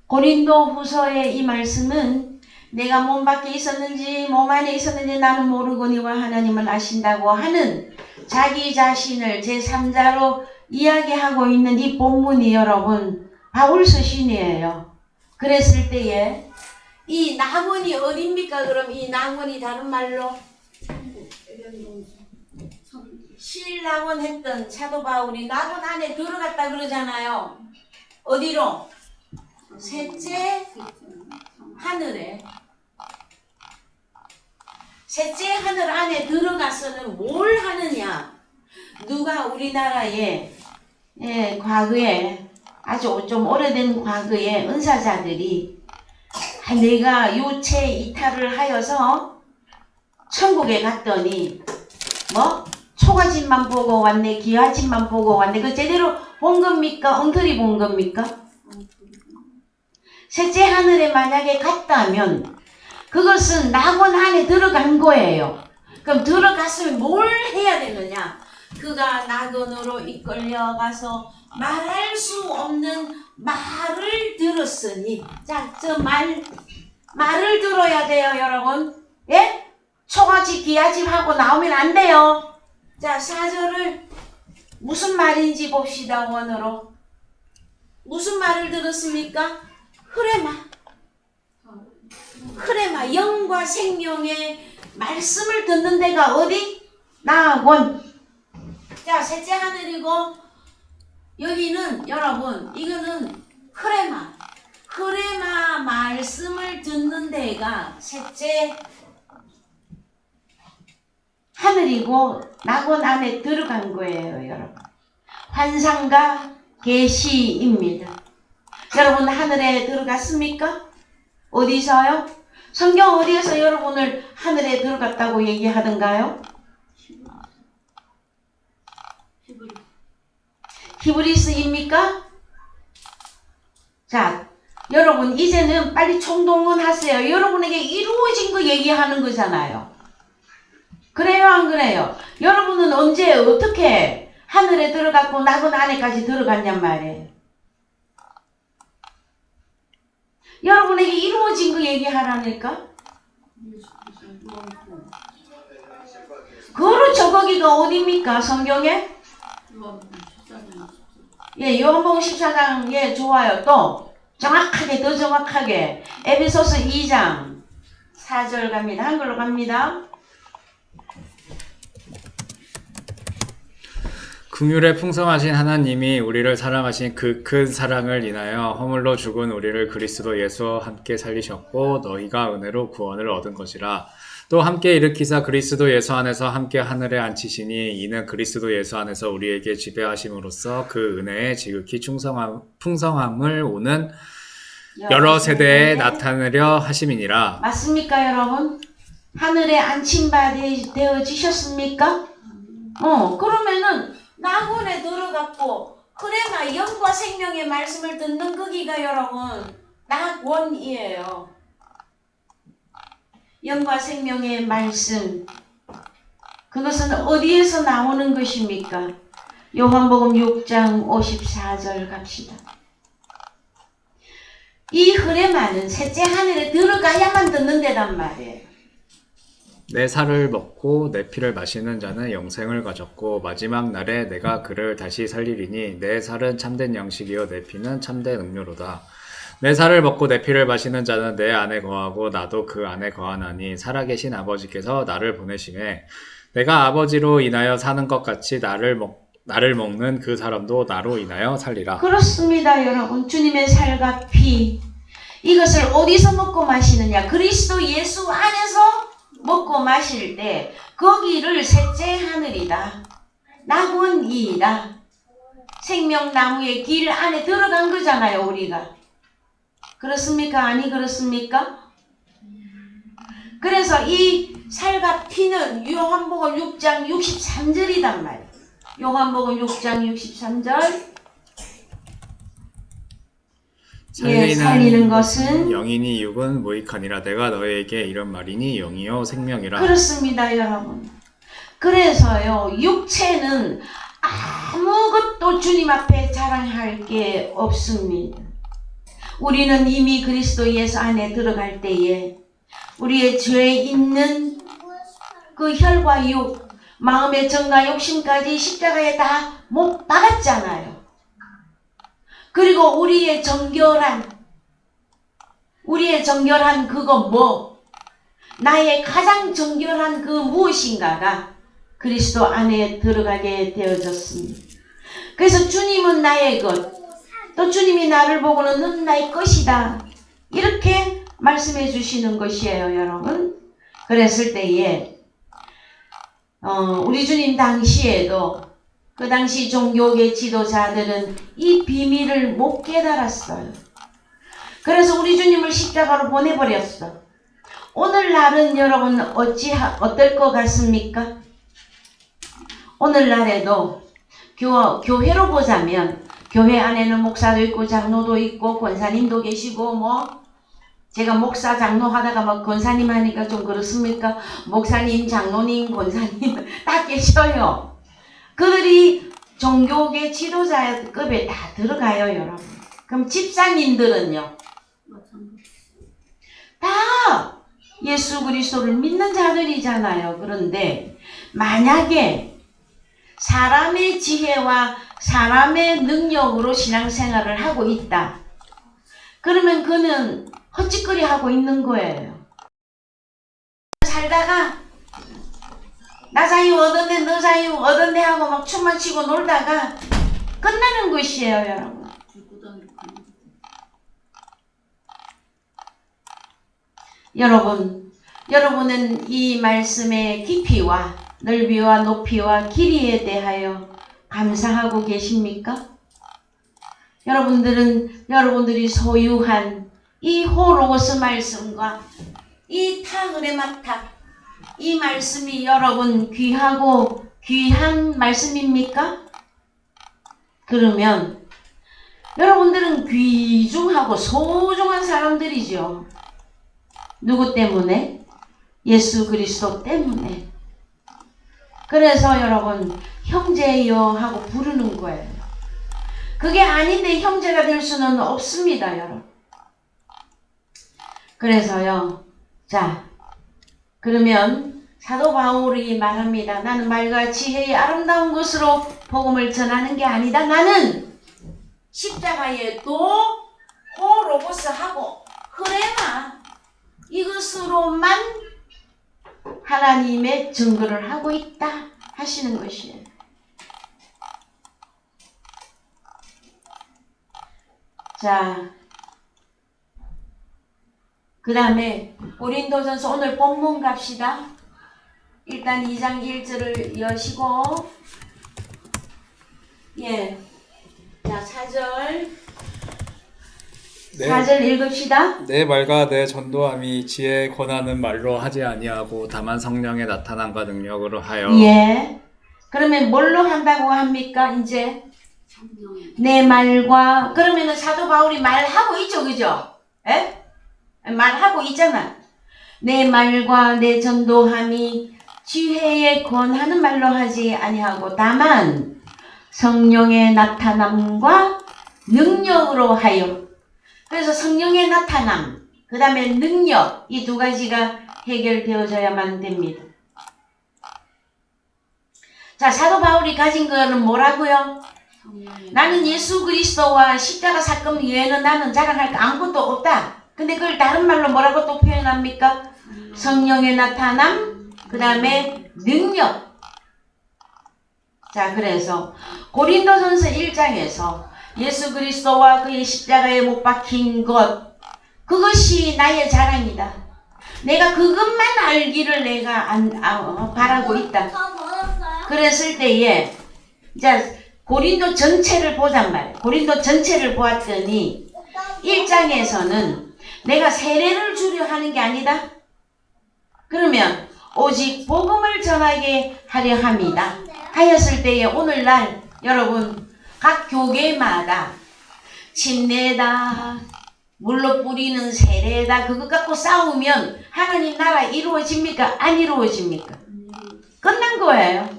고린도 후서의 이 말씀은 내가 몸 밖에 있었는지 몸 안에 있었는지 나는 모르거니와 하나님은 아신다고 하는 자기 자신을 제3자로 이야기하고 있는 이 본문이 여러분 바울 서신이에요. 그랬을 때에 이 낙원이 어딥니까? 그럼 이 낙원이 다른 말로 신낙원 했던 사도 바울이 낙원 안에 들어갔다 그러잖아요. 어디로? 셋째 하늘에. 셋째 하늘 안에 들어가서는 뭘 하느냐? 누가 우리나라에 과거에 아주 좀 오래된 과거에 은사자들이 내가 유체 이탈을 하여서 천국에 갔더니 뭐 초가집만 보고 왔네, 기와집만 보고 왔네. 그 제대로 본 겁니까? 엉터리 본 겁니까? 셋째 하늘에 만약에 갔다면 그것은 낙원 안에 들어간 거예요. 그럼 들어갔으면 뭘 해야 되느냐? 그가 낙원으로 이끌려가서 말할 수 없는 말을 들었으니, 자, 저 말을 들어야 돼요, 여러분. 예? 초가집, 기와집 하고 나오면 안 돼요. 자, 4절을 무슨 말인지 봅시다, 원어로. 무슨 말을 들었습니까? 흐레마, 영과 생명의 말씀을 듣는 데가 어디? 낙원. 자, 셋째 하늘이고 여기는 여러분 이거는 흐레마 말씀을 듣는 데가 셋째 하늘이고 낙원 안에 들어간 거예요, 여러분. 환상과 계시입니다. 여러분 하늘에 들어갔습니까? 어디서요? 성경 어디에서 여러분을 하늘에 들어갔다고 얘기하던가요? 히브리스입니까? 자, 여러분 이제는 빨리 총동원하세요. 여러분에게 이루어진 거 얘기하는 거잖아요. 그래요, 안 그래요? 여러분은 언제 어떻게 하늘에 들어갔고 낙원 안에까지 들어갔냔 말이에요. 여러분에게 이루어진 거 얘기하라니까? 그렇죠. 거기가 어디입니까? 성경에? 예, 요한복음 14장, 예, 좋아요. 또 정확하게, 더 정확하게 에베소서 2장 4절 갑니다. 한글로 갑니다. 긍휼에 풍성하신 하나님이 우리를 사랑하신 그 큰 사랑을 인하여 허물로 죽은 우리를 그리스도 예수와 함께 살리셨고 너희가 은혜로 구원을 얻은 것이라. 또 함께 일으키사 그리스도 예수 안에서 함께 하늘에 앉히시니 이는 그리스도 예수 안에서 우리에게 지배하심으로써 그 은혜의 지극히 풍성함을 오는 여러 세대에 나타내려 하심이니라. 맞습니까, 여러분? 하늘에 앉힌 바 되어지셨습니까? 그러면은 낙원에 들어갔고 그래나 영과 생명의 말씀을 듣는 거기가 여러분 낙원이에요. 영과 생명의 말씀, 그것은 어디에서 나오는 것입니까? 요한복음 6장 54절 갑시다. 이 흐레마는 셋째 하늘에 들어가야만 듣는 데란 말이에요. 내 살을 먹고 내 피를 마시는 자는 영생을 가졌고 마지막 날에 내가 그를 다시 살리리니 내 살은 참된 양식이요 내 피는 참된 음료로다. 내 살을 먹고 내 피를 마시는 자는 내 안에 거하고 나도 그 안에 거하나니 살아계신 아버지께서 나를 보내심에 내가 아버지로 인하여 사는 것 같이 나를 먹는 그 사람도 나로 인하여 살리라. 그렇습니다, 여러분. 주님의 살과 피, 이것을 어디서 먹고 마시느냐? 그리스도 예수 안에서 먹고 마실 때 거기를 셋째 하늘이다. 낙원 이이다. 생명나무의 길 안에 들어간 거잖아요, 우리가. 그렇습니까? 아니 그렇습니까? 그래서 이 살과 피는 요한복음 6장 63절이단 말이에요. 요한복음 6장 63절. 살리는 것은 영이니 육은 무익하니라. 내가 너희에게 이런 말이니 영이요 생명이라. 그렇습니다, 여러분. 그래서요, 육체는 아무것도 주님 앞에 자랑할 게 없습니다. 우리는 이미 그리스도 예수 안에 들어갈 때에 우리의 죄에 있는 그 혈과 육, 마음의 정과 욕심까지 십자가에 다 못 박았잖아요. 그리고 우리의 정결한 그거 뭐? 나의 가장 정결한 그 무엇인가가 그리스도 안에 들어가게 되어졌습니다. 그래서 주님은 나의 것, 또 주님이 나를 보고는 넌 나의 것이다. 이렇게 말씀해 주시는 것이에요, 여러분. 그랬을 때에 우리 주님 당시에도 그 당시 종교계 지도자들은 이 비밀을 못 깨달았어요. 그래서 우리 주님을 십자가로 보내버렸어. 오늘날은 여러분 어떨 것 같습니까? 오늘날에도 교회로 보자면 교회 안에는 목사도 있고 장로도 있고 권사님도 계시고 뭐 제가 목사 장로 하다가 막 권사님 하니까 좀 그렇습니까? 목사님, 장로님, 권사님 다 계셔요. 그들이 종교계 지도자급에 다 들어가요, 여러분. 그럼 집사님들은요? 다 예수 그리스도를 믿는 자들이잖아요. 그런데 만약에 사람의 지혜와 사람의 능력으로 신앙생활을 하고 있다. 그러면 그는 헛짓거리 하고 있는 거예요. 살다가 나 자유 얻었네 너 자유 얻었네 하고 막 춤만 추고 놀다가 끝나는 것이에요, 여러분. 여러분은 이 말씀의 깊이와 넓이와 높이와 길이에 대하여 감사하고 계십니까? 여러분들이 소유한 이 호로고스 말씀과 이 타그레마타 이 말씀이 여러분 귀하고 귀한 말씀입니까? 그러면 여러분들은 귀중하고 소중한 사람들이죠. 누구 때문에? 예수 그리스도 때문에. 그래서 여러분 형제여 하고 부르는 거예요. 그게 아닌데 형제가 될 수는 없습니다, 여러분. 그래서요. 자, 그러면 사도 바울이 말합니다. 나는 말과 지혜의 아름다운 것으로 복음을 전하는 게 아니다. 나는 십자가에 또 호로고스하고 흐레마 이것으로만 하나님의 증거를 하고 있다 하시는 것이에요. 자, 그 다음에 고린도전서 오늘 본문 갑시다. 일단 2장 1절을 여시고 자 4절 네. 4절 읽읍시다. 내 말과 내 전도함이 지혜에 권하는 말로 하지 아니하고 다만 성령의 나타남과 능력으로 하여. 그러면 뭘로 한다고 합니까? 이제 내 말과 그러면은 사도 바울이 말하고 있죠, 그죠? 말하고 있잖아. 내 말과 내 전도함이 지혜에 권하는 말로 하지 아니하고 다만 성령의 나타남과 능력으로 하여. 그래서 성령의 나타남, 그 다음에 능력, 이 두 가지가 해결되어져야만 됩니다. 자, 사도 바울이 가진 거는 뭐라고요? 나는 예수 그리스도와 십자가 사건 외에는 나는 자랑할 거 아무것도 없다. 근데 그걸 다른 말로 뭐라고 또 표현합니까? 성령의 나타남, 그 다음에 능력. 자, 그래서 고린도전서 1장에서 예수 그리스도와 그의 십자가에 못 박힌 것, 그것이 나의 자랑이다. 내가 그것만 알기를 내가 바라고 있다. 그랬을 때에 자 고린도 전체를 보잔 말이야. 고린도 전체를 보았더니 1장에서는 내가 세례를 주려 하는 게 아니다. 그러면 오직 복음을 전하게 하려 합니다. 하였을 때에 오늘날 여러분 각 교계마다 침례다, 물로 뿌리는 세례다 그것 갖고 싸우면 하나님 나라 이루어집니까? 안 이루어집니까? 끝난 거예요,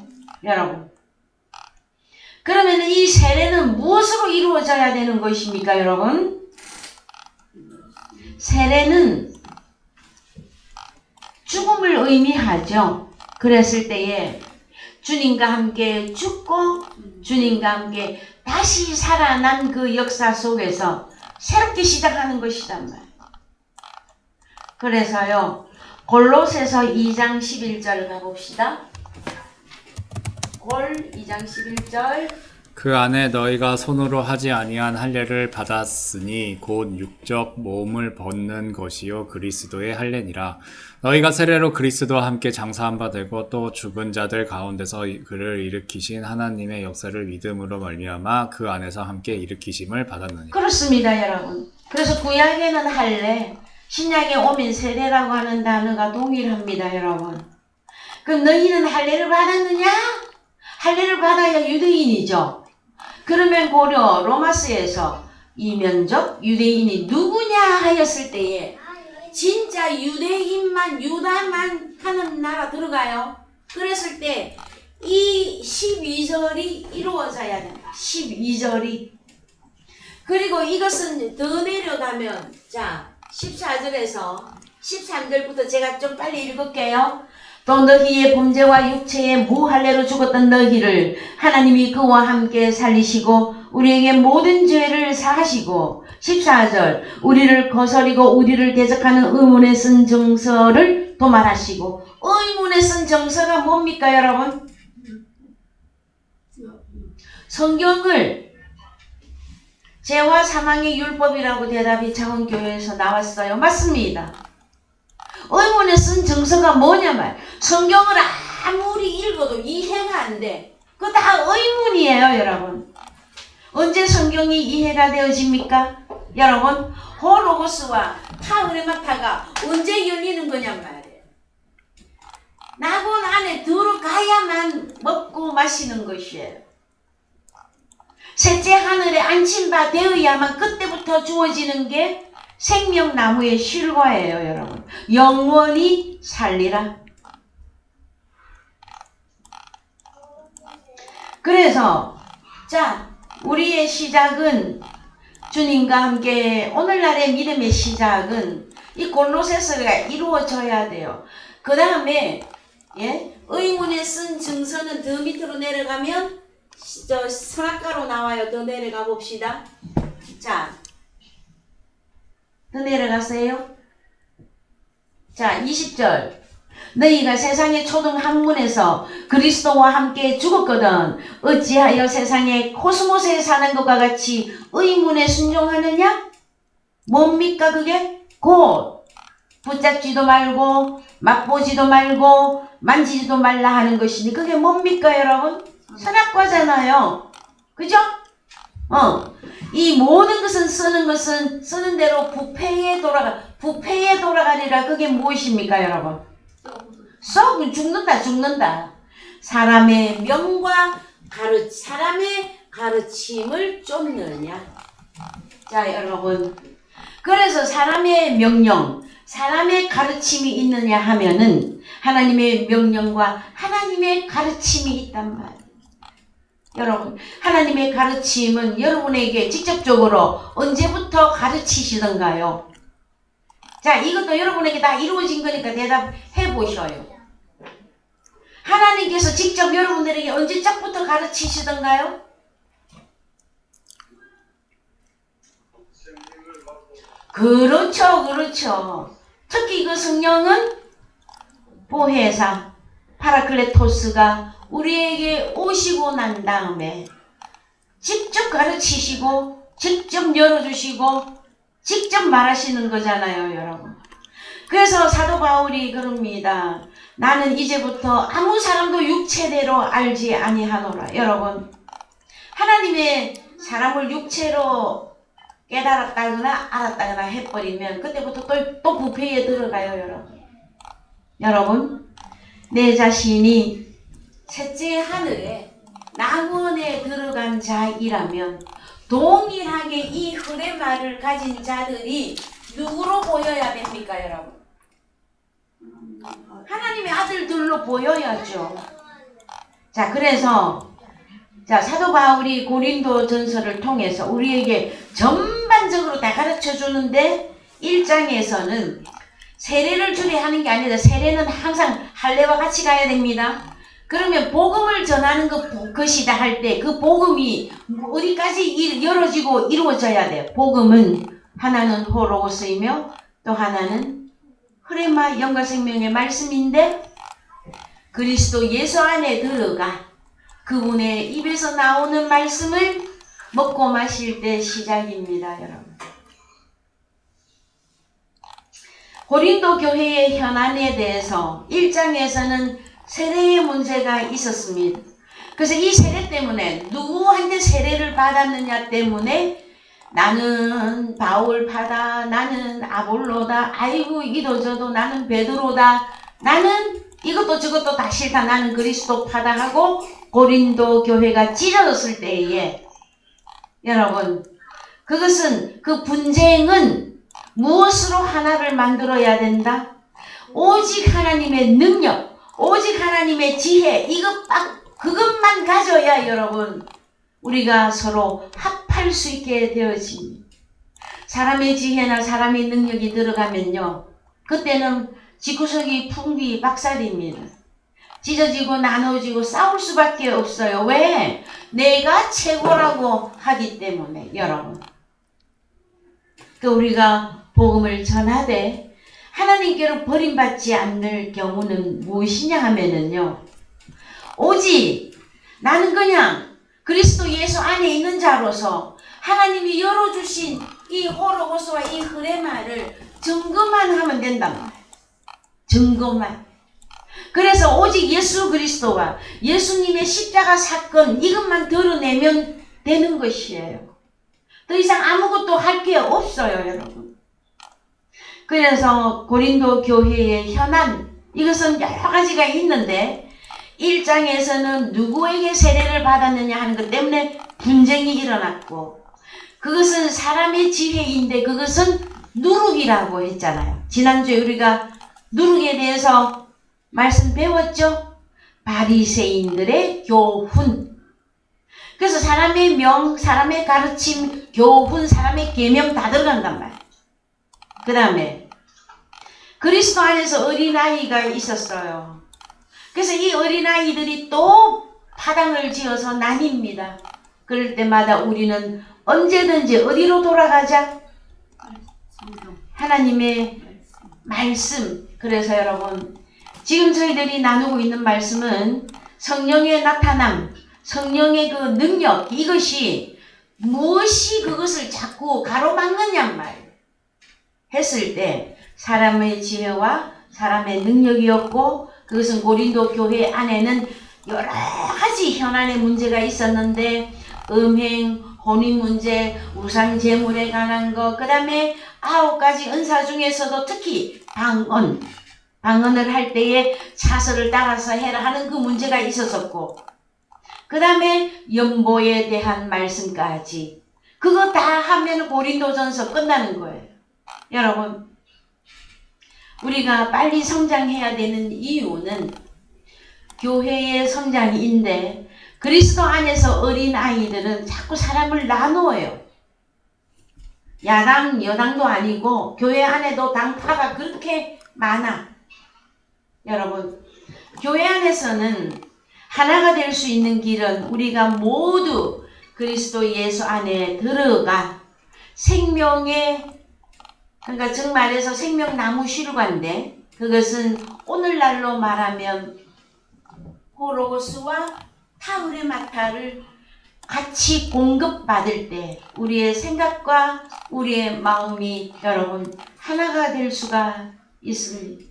여러분. 그러면 이 세례는 무엇으로 이루어져야 되는 것입니까, 여러분? 세례는 죽음을 의미하죠. 그랬을 때에 주님과 함께 죽고 주님과 함께 다시 살아난 그 역사 속에서 새롭게 시작하는 것이란 말이에요. 그래서요, 골로새서 2장 11절 가봅시다. 골 2장 11절. 그 안에 너희가 손으로 하지 아니한 할례를 받았으니 곧 육적 몸을 벗는 것이요 그리스도의 할례니라. 너희가 세례로 그리스도와 함께 장사한 바 되고 또 죽은 자들 가운데서 그를 일으키신 하나님의 역사를 믿음으로 말미암아 그 안에서 함께 일으키심을 받았느니라. 그렇습니다, 여러분. 그래서 구약에는 할례, 신약에 오면 세례라고 하는 단어가 동일합니다, 여러분. 그럼 너희는 할례를 받았느냐? 할례를 받아야 유대인이죠. 그러면 고려 로마서에서 이면적 유대인이 누구냐 하였을 때에 진짜 유대인만 유다만 하는 나라 들어가요. 그랬을 때 이 12절이 이루어져야 된다. 12절이. 그리고 이것은 더 내려가면 자 14절에서 13절부터 제가 좀 빨리 읽을게요. 또 너희의 범죄와 육체의 무할례로 죽었던 너희를 하나님이 그와 함께 살리시고 우리에게 모든 죄를 사하시고 14절 우리를 거스리고 우리를 대적하는 의문에 쓴 정서를 도말하시고 의문에 쓴 정서가 뭡니까 여러분? 성경을 죄와 사망의 율법이라고 대답이 창원교회에서 나왔어요. 맞습니다. 의문에 쓴 정서가 뭐냐 말. 성경을 아무리 읽어도 이해가 안 돼. 그거 다 의문이에요, 여러분. 언제 성경이 이해가 되어집니까? 여러분, 호로고스와 타우레마타가 언제 열리는 거냔 말이에요. 낙원 안에 들어가야만 먹고 마시는 것이에요. 셋째 하늘에 앉힌 바 되어야만 그때부터 주어지는 게 생명나무의 실과예요, 여러분. 영원히 살리라. 그래서 자, 우리의 시작은 주님과 함께 오늘날의 믿음의 시작은 이 골로새서가 이루어져야 돼요. 그 다음에 의문에 쓴 증서는 더 밑으로 내려가면 저 선악과로 나와요. 더 내려가 봅시다. 자, 더 내려가세요. 자, 20절. 너희가 세상의 초등 학문에서 그리스도와 함께 죽었거든 어찌하여 세상의 코스모스에 사는 것과 같이 의문에 순종하느냐? 뭡니까 그게? 곧 붙잡지도 말고 맛보지도 말고 만지지도 말라 하는 것이니 그게 뭡니까 여러분? 선악과잖아요. 그죠? 이 모든 것은 쓰는 대로 부패에 돌아가리라. 그게 무엇입니까 여러분? 썩 죽는다. 사람의 명과 사람의 가르침을 쫓느냐. 자 여러분, 그래서 사람의 명령, 사람의 가르침이 있느냐 하면은 하나님의 명령과 하나님의 가르침이 있단 말이에요. 여러분, 하나님의 가르침은 여러분에게 직접적으로 언제부터 가르치시던가요? 자, 이것도 여러분에게 다 이루어진 거니까 대답해 보셔요. 하나님께서 직접 여러분들에게 언제적부터 가르치시던가요? 그렇죠. 특히 그 성령은 보혜사 파라클레토스가 우리에게 오시고 난 다음에 직접 가르치시고 직접 열어주시고 직접 말하시는 거잖아요, 여러분. 그래서 사도 바울이 그럽니다. 나는 이제부터 아무 사람도 육체대로 알지 아니하노라. 여러분, 하나님의 사람을 육체로 깨달았다거나 알았다거나 해버리면 그때부터 또 부패에 들어가요, 여러분. 여러분, 내 자신이 셋째 하늘에 낙원에 들어간 자이라면 동일하게 이 흐레마를 가진 자들이 누구로 보여야 됩니까, 여러분? 하나님의 아들들로 보여야죠. 자, 그래서 사도 바울이 고린도 전서를 통해서 우리에게 전반적으로 다 가르쳐 주는데 1장에서는 세례를 주례 하는 게 아니라 세례는 항상 할례와 같이 가야 됩니다. 그러면 복음을 전하는 것이다 할 때 그 복음이 어디까지 열어지고 이루어져야 돼요. 복음은 하나는 호로고스이며 또 하나는 흐레마 영과생명의 말씀인데 그리스도 예수 안에 들어가 그분의 입에서 나오는 말씀을 먹고 마실 때 시작입니다, 여러분. 고린도 교회의 현안에 대해서 1장에서는 세례의 문제가 있었습니다. 그래서 이 세례 때문에 누구한테 세례를 받았느냐 때문에 나는 바울파다, 나는 아볼로다, 아이고 이도저도 나는 베드로다, 나는 이것도 저것도 다 싫다, 나는 그리스도파다 하고 고린도 교회가 찢어졌을 때에 여러분, 그것은 그 분쟁은 무엇으로 하나를 만들어야 된다? 오직 하나님의 능력, 오직 하나님의 지혜, 그것만 가져야 여러분 우리가 서로 합할 수 있게 되어집니다. 사람의 지혜나 사람의 능력이 들어가면요, 그때는 지구석이 풍비 박살입니다. 찢어지고 나눠지고 싸울 수밖에 없어요. 왜? 내가 최고라고 하기 때문에 여러분. 우리가 복음을 전하되 하나님께로 버림받지 않을 경우는 무엇이냐 하면은요, 오직 나는 그냥 그리스도 예수 안에 있는 자로서 하나님이 열어주신 이 호로고스와 이 흐레마를 증거만 하면 된단 말이에요. 증거만. 그래서 오직 예수 그리스도와 예수님의 십자가 사건 이것만 드러내면 되는 것이에요. 더 이상 아무것도 할 게 없어요, 여러분. 그래서 고린도 교회의 현안, 이것은 여러 가지가 있는데 1장에서는 누구에게 세례를 받았느냐 하는 것 때문에 분쟁이 일어났고, 그것은 사람의 지혜인데 그것은 누룩이라고 했잖아요. 지난주에 우리가 누룩에 대해서 말씀 배웠죠? 바리새인들의 교훈. 그래서 사람의 사람의 가르침, 교훈, 사람의 계명 다 들어간단 말이에요. 그 다음에 그리스도 안에서 어린아이가 있었어요. 그래서 이 어린아이들이 또 파당을 지어서 나뉩니다. 그럴 때마다 우리는 언제든지 어디로 돌아가자? 하나님의 말씀. 그래서 여러분, 지금 저희들이 나누고 있는 말씀은 성령의 나타남, 성령의 그 능력, 이것이 무엇이 그것을 자꾸 가로막느냐 말 했을 때 사람의 지혜와 사람의 능력이었고, 그것은 고린도 교회 안에는 여러 가지 현안의 문제가 있었는데 음행, 혼인 문제, 우상 제물에 관한 것, 그 다음에 9가지 은사 중에서도 특히 방언을 할 때에 차서를 따라서 해라 하는 그 문제가 있었었고, 그 다음에 연보에 대한 말씀까지 그거 다 하면 고린도전서 끝나는 거예요. 여러분, 우리가 빨리 성장해야 되는 이유는 교회의 성장인데 그리스도 안에서 어린 아이들은 자꾸 사람을 나누어요. 야당 여당도 아니고 교회 안에도 당파가 그렇게 많아. 여러분, 교회 안에서는 하나가 될 수 있는 길은 우리가 모두 그리스도 예수 안에 들어가 생명의, 그러니까 정말해서 생명나무 실과인데, 그것은 오늘날로 말하면 호로고스와 타우레마타를 같이 공급받을 때 우리의 생각과 우리의 마음이 여러분 하나가 될 수가 있습니다.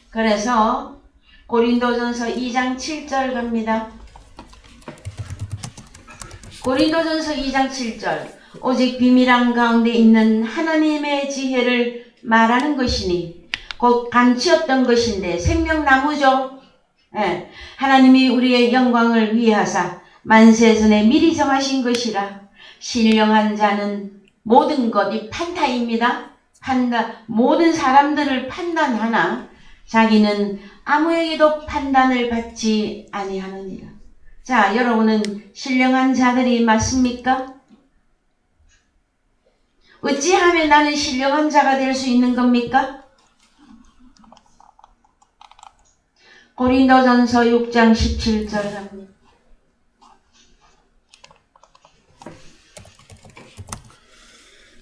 그래서 고린도전서 2장 7절 갑니다. 고린도전서 2장 7절 오직 비밀함 가운데 있는 하나님의 지혜를 말하는 것이니 곧 간치었던 것인데 생명나무죠. 예, 하나님이 우리의 영광을 위하사 만세전에 미리 정하신 것이라 신령한 자는 모든 것이 판타입니다. 모든 사람들을 판단하나 자기는 아무에게도 판단을 받지 아니하느니라. 자, 여러분은 신령한 자들이 맞습니까? 어찌하면 나는 신령한 자가 될 수 있는 겁니까? 고린도전서 6장 17절 합니다.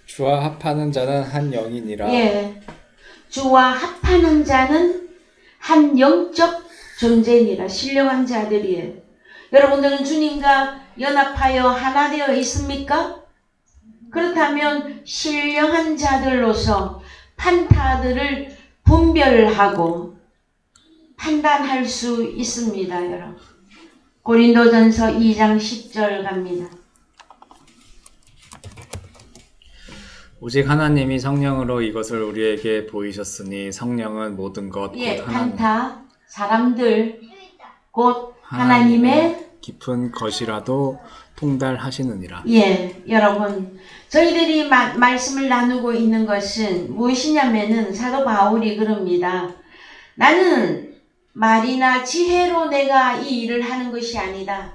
주와 합하는 자는 한 영이니라. 예, 주와 합하는 자는 한 영적 존재니라. 신령한 자들이에요. 여러분들은 주님과 연합하여 하나 되어 있습니까? 그렇다면 신령한 자들로서 판타들을 분별하고 판단할 수 있습니다, 여러분. 고린도전서 2장 10절 갑니다. 오직 하나님이 성령으로 이것을 우리에게 보이셨으니 성령은 모든 것 예, 곧 하나님 판타, 사람들, 곧 하나님의 깊은 것이라도 통달하시느니라. 예, 여러분, 저희들이 말씀을 나누고 있는 것은 무엇이냐면은 사도 바울이 그럽니다. 나는 말이나 지혜로 내가 이 일을 하는 것이 아니다.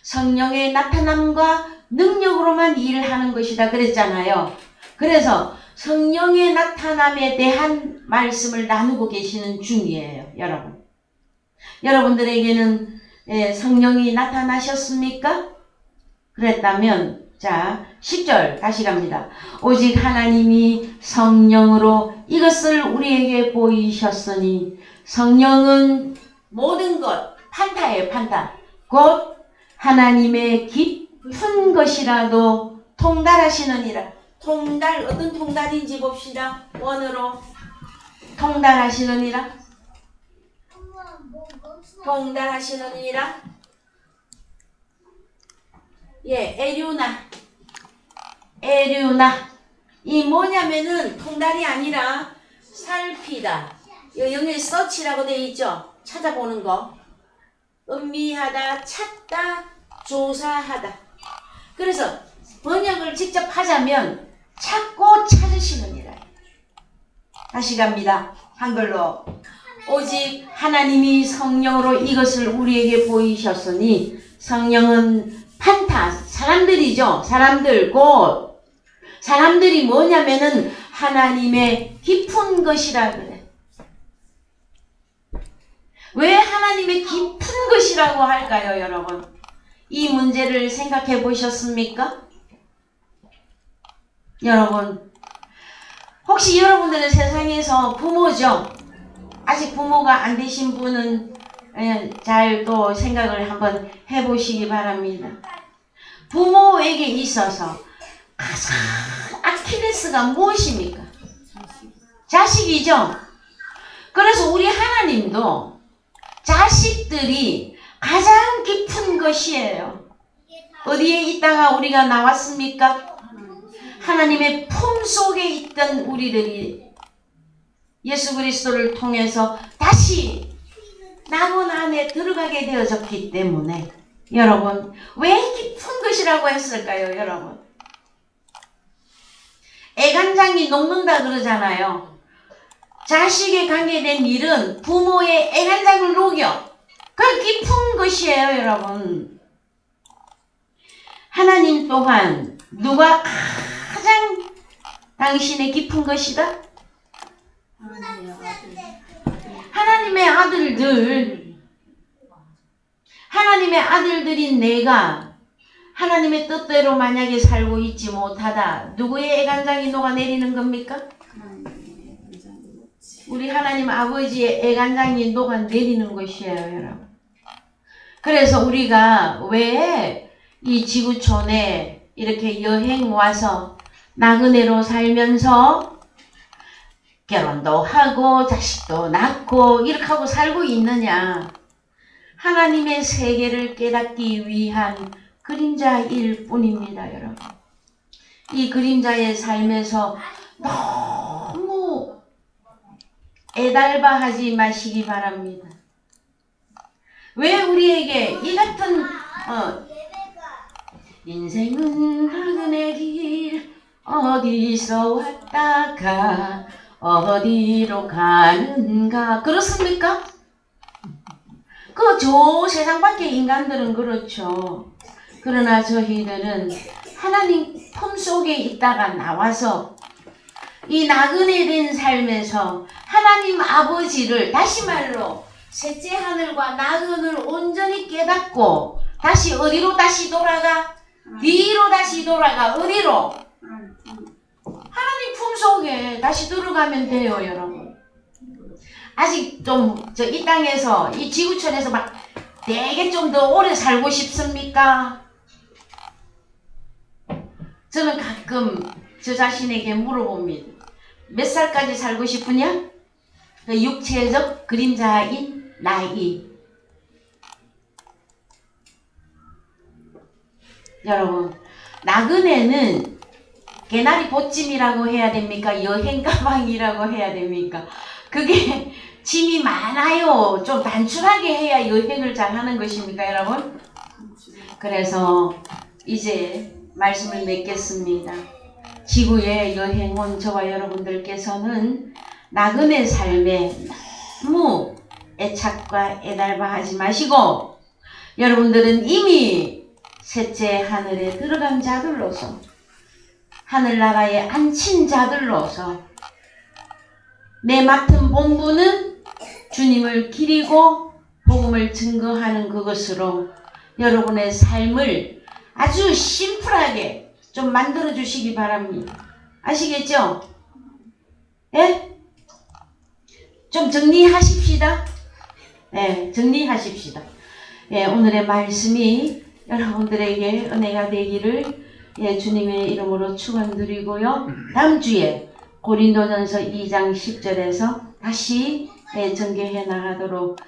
성령의 나타남과 능력으로만 이 일을 하는 것이다 그랬잖아요. 그래서 성령의 나타남에 대한 말씀을 나누고 계시는 중이에요, 여러분. 여러분들에게는 성령이 나타나셨습니까? 그랬다면 자 10절 다시 갑니다. 오직 하나님이 성령으로 이것을 우리에게 보이셨으니 성령은 모든 것 판타예요. 판타. 곧 하나님의 깊은 것이라도 통달하시느니라. 통달 어떤 통달인지 봅시다. 원어로 통달하시느니라. 통달하시느니라. 예, 에류나. 이 뭐냐면은 통달이 아니라 살피다. 영어에 서치라고 되어 있죠. 찾아보는 거. 음미하다, 찾다, 조사하다. 그래서 번역을 직접 하자면 찾고 찾으시느니라. 다시 갑니다. 한글로. 오직 하나님이 성령으로 이것을 우리에게 보이셨으니 성령은 판타, 사람들이죠. 사람들, 곧 사람들이 뭐냐면은 하나님의 깊은 것이라 그래. 왜 하나님의 깊은 것이라고 할까요, 여러분? 이 문제를 생각해 보셨습니까? 여러분, 혹시 여러분들은 세상에서 부모죠? 아직 부모가 안 되신 분은 잘 또 생각을 한번 해보시기 바랍니다. 부모에게 있어서 가장 아킬레스가 무엇입니까? 자식이죠. 그래서 우리 하나님도 자식들이 가장 깊은 것이에요. 어디에 있다가 우리가 나왔습니까? 하나님의 품 속에 있던 우리들이 예수 그리스도를 통해서 다시 낙원 안에 들어가게 되어졌기 때문에 여러분, 왜 깊은 것이라고 했을까요, 여러분? 애간장이 녹는다 그러잖아요. 자식에 관계된 일은 부모의 애간장을 녹여. 그 깊은 것이에요, 여러분. 하나님 또한 누가 가장 당신의 깊은 것이다? 하나님의 아들들. 하나님의 아들들인 내가 하나님의 뜻대로 만약에 살고 있지 못하다. 누구의 애간장이 녹아내리는 겁니까? 우리 하나님 아버지의 애간장이 녹아내리는 것이에요, 여러분. 그래서 우리가 왜 이 지구촌에 이렇게 여행 와서 나그네로 살면서 결혼도 하고 자식도 낳고 이렇게 하고 살고 있느냐? 하나님의 세계를 깨닫기 위한 그림자일 뿐입니다, 여러분. 이 그림자의 삶에서 너무 애달바하지 마시기 바랍니다. 왜 우리에게 이 같은 인생은 나그네 길 어디서 왔다가 어디로 가는가 그렇습니까? 저 세상 밖의 인간들은 그렇죠. 그러나 저희들은 하나님 품속에 있다가 나와서 이 나그네 된 삶에서 하나님 아버지를 다시 말로 셋째 하늘과 나그네를 온전히 깨닫고 다시 어디로 다시 돌아가? 뒤로 다시 돌아가 어디로? 하나님 품속에 다시 들어가면 돼요, 여러분. 아직 좀 이 땅에서 이 지구촌에서 막 되게 좀 더 오래 살고 싶습니까? 저는 가끔 저 자신에게 물어봅니다. 몇 살까지 살고 싶으냐? 육체적 그림자인 나이. 여러분, 나그네는 개나리 보찜이라고 해야 됩니까? 여행 가방이라고 해야 됩니까? 그게 짐이 많아요. 좀 단출하게 해야 여행을 잘 하는 것입니까, 여러분? 그래서 이제 말씀을 맺겠습니다. 지구에 여행 온 저와 여러분들께서는 나그네 삶에 너무 애착과 애달바하지 마시고 여러분들은 이미 셋째 하늘에 들어간 자들로서 하늘나라에 앉힌 자들로서 내 맡은 본분은 주님을 기리고 복음을 증거하는 그것으로 여러분의 삶을 아주 심플하게 좀 만들어 주시기 바랍니다. 아시겠죠? 예? 좀 정리하십시다. 예, 정리하십시다. 예, 오늘의 말씀이 여러분들에게 은혜가 되기를 주님의 이름으로 축원드리고요. 다음 주에 고린도전서 2장 10절에서 다시 전개해 나가도록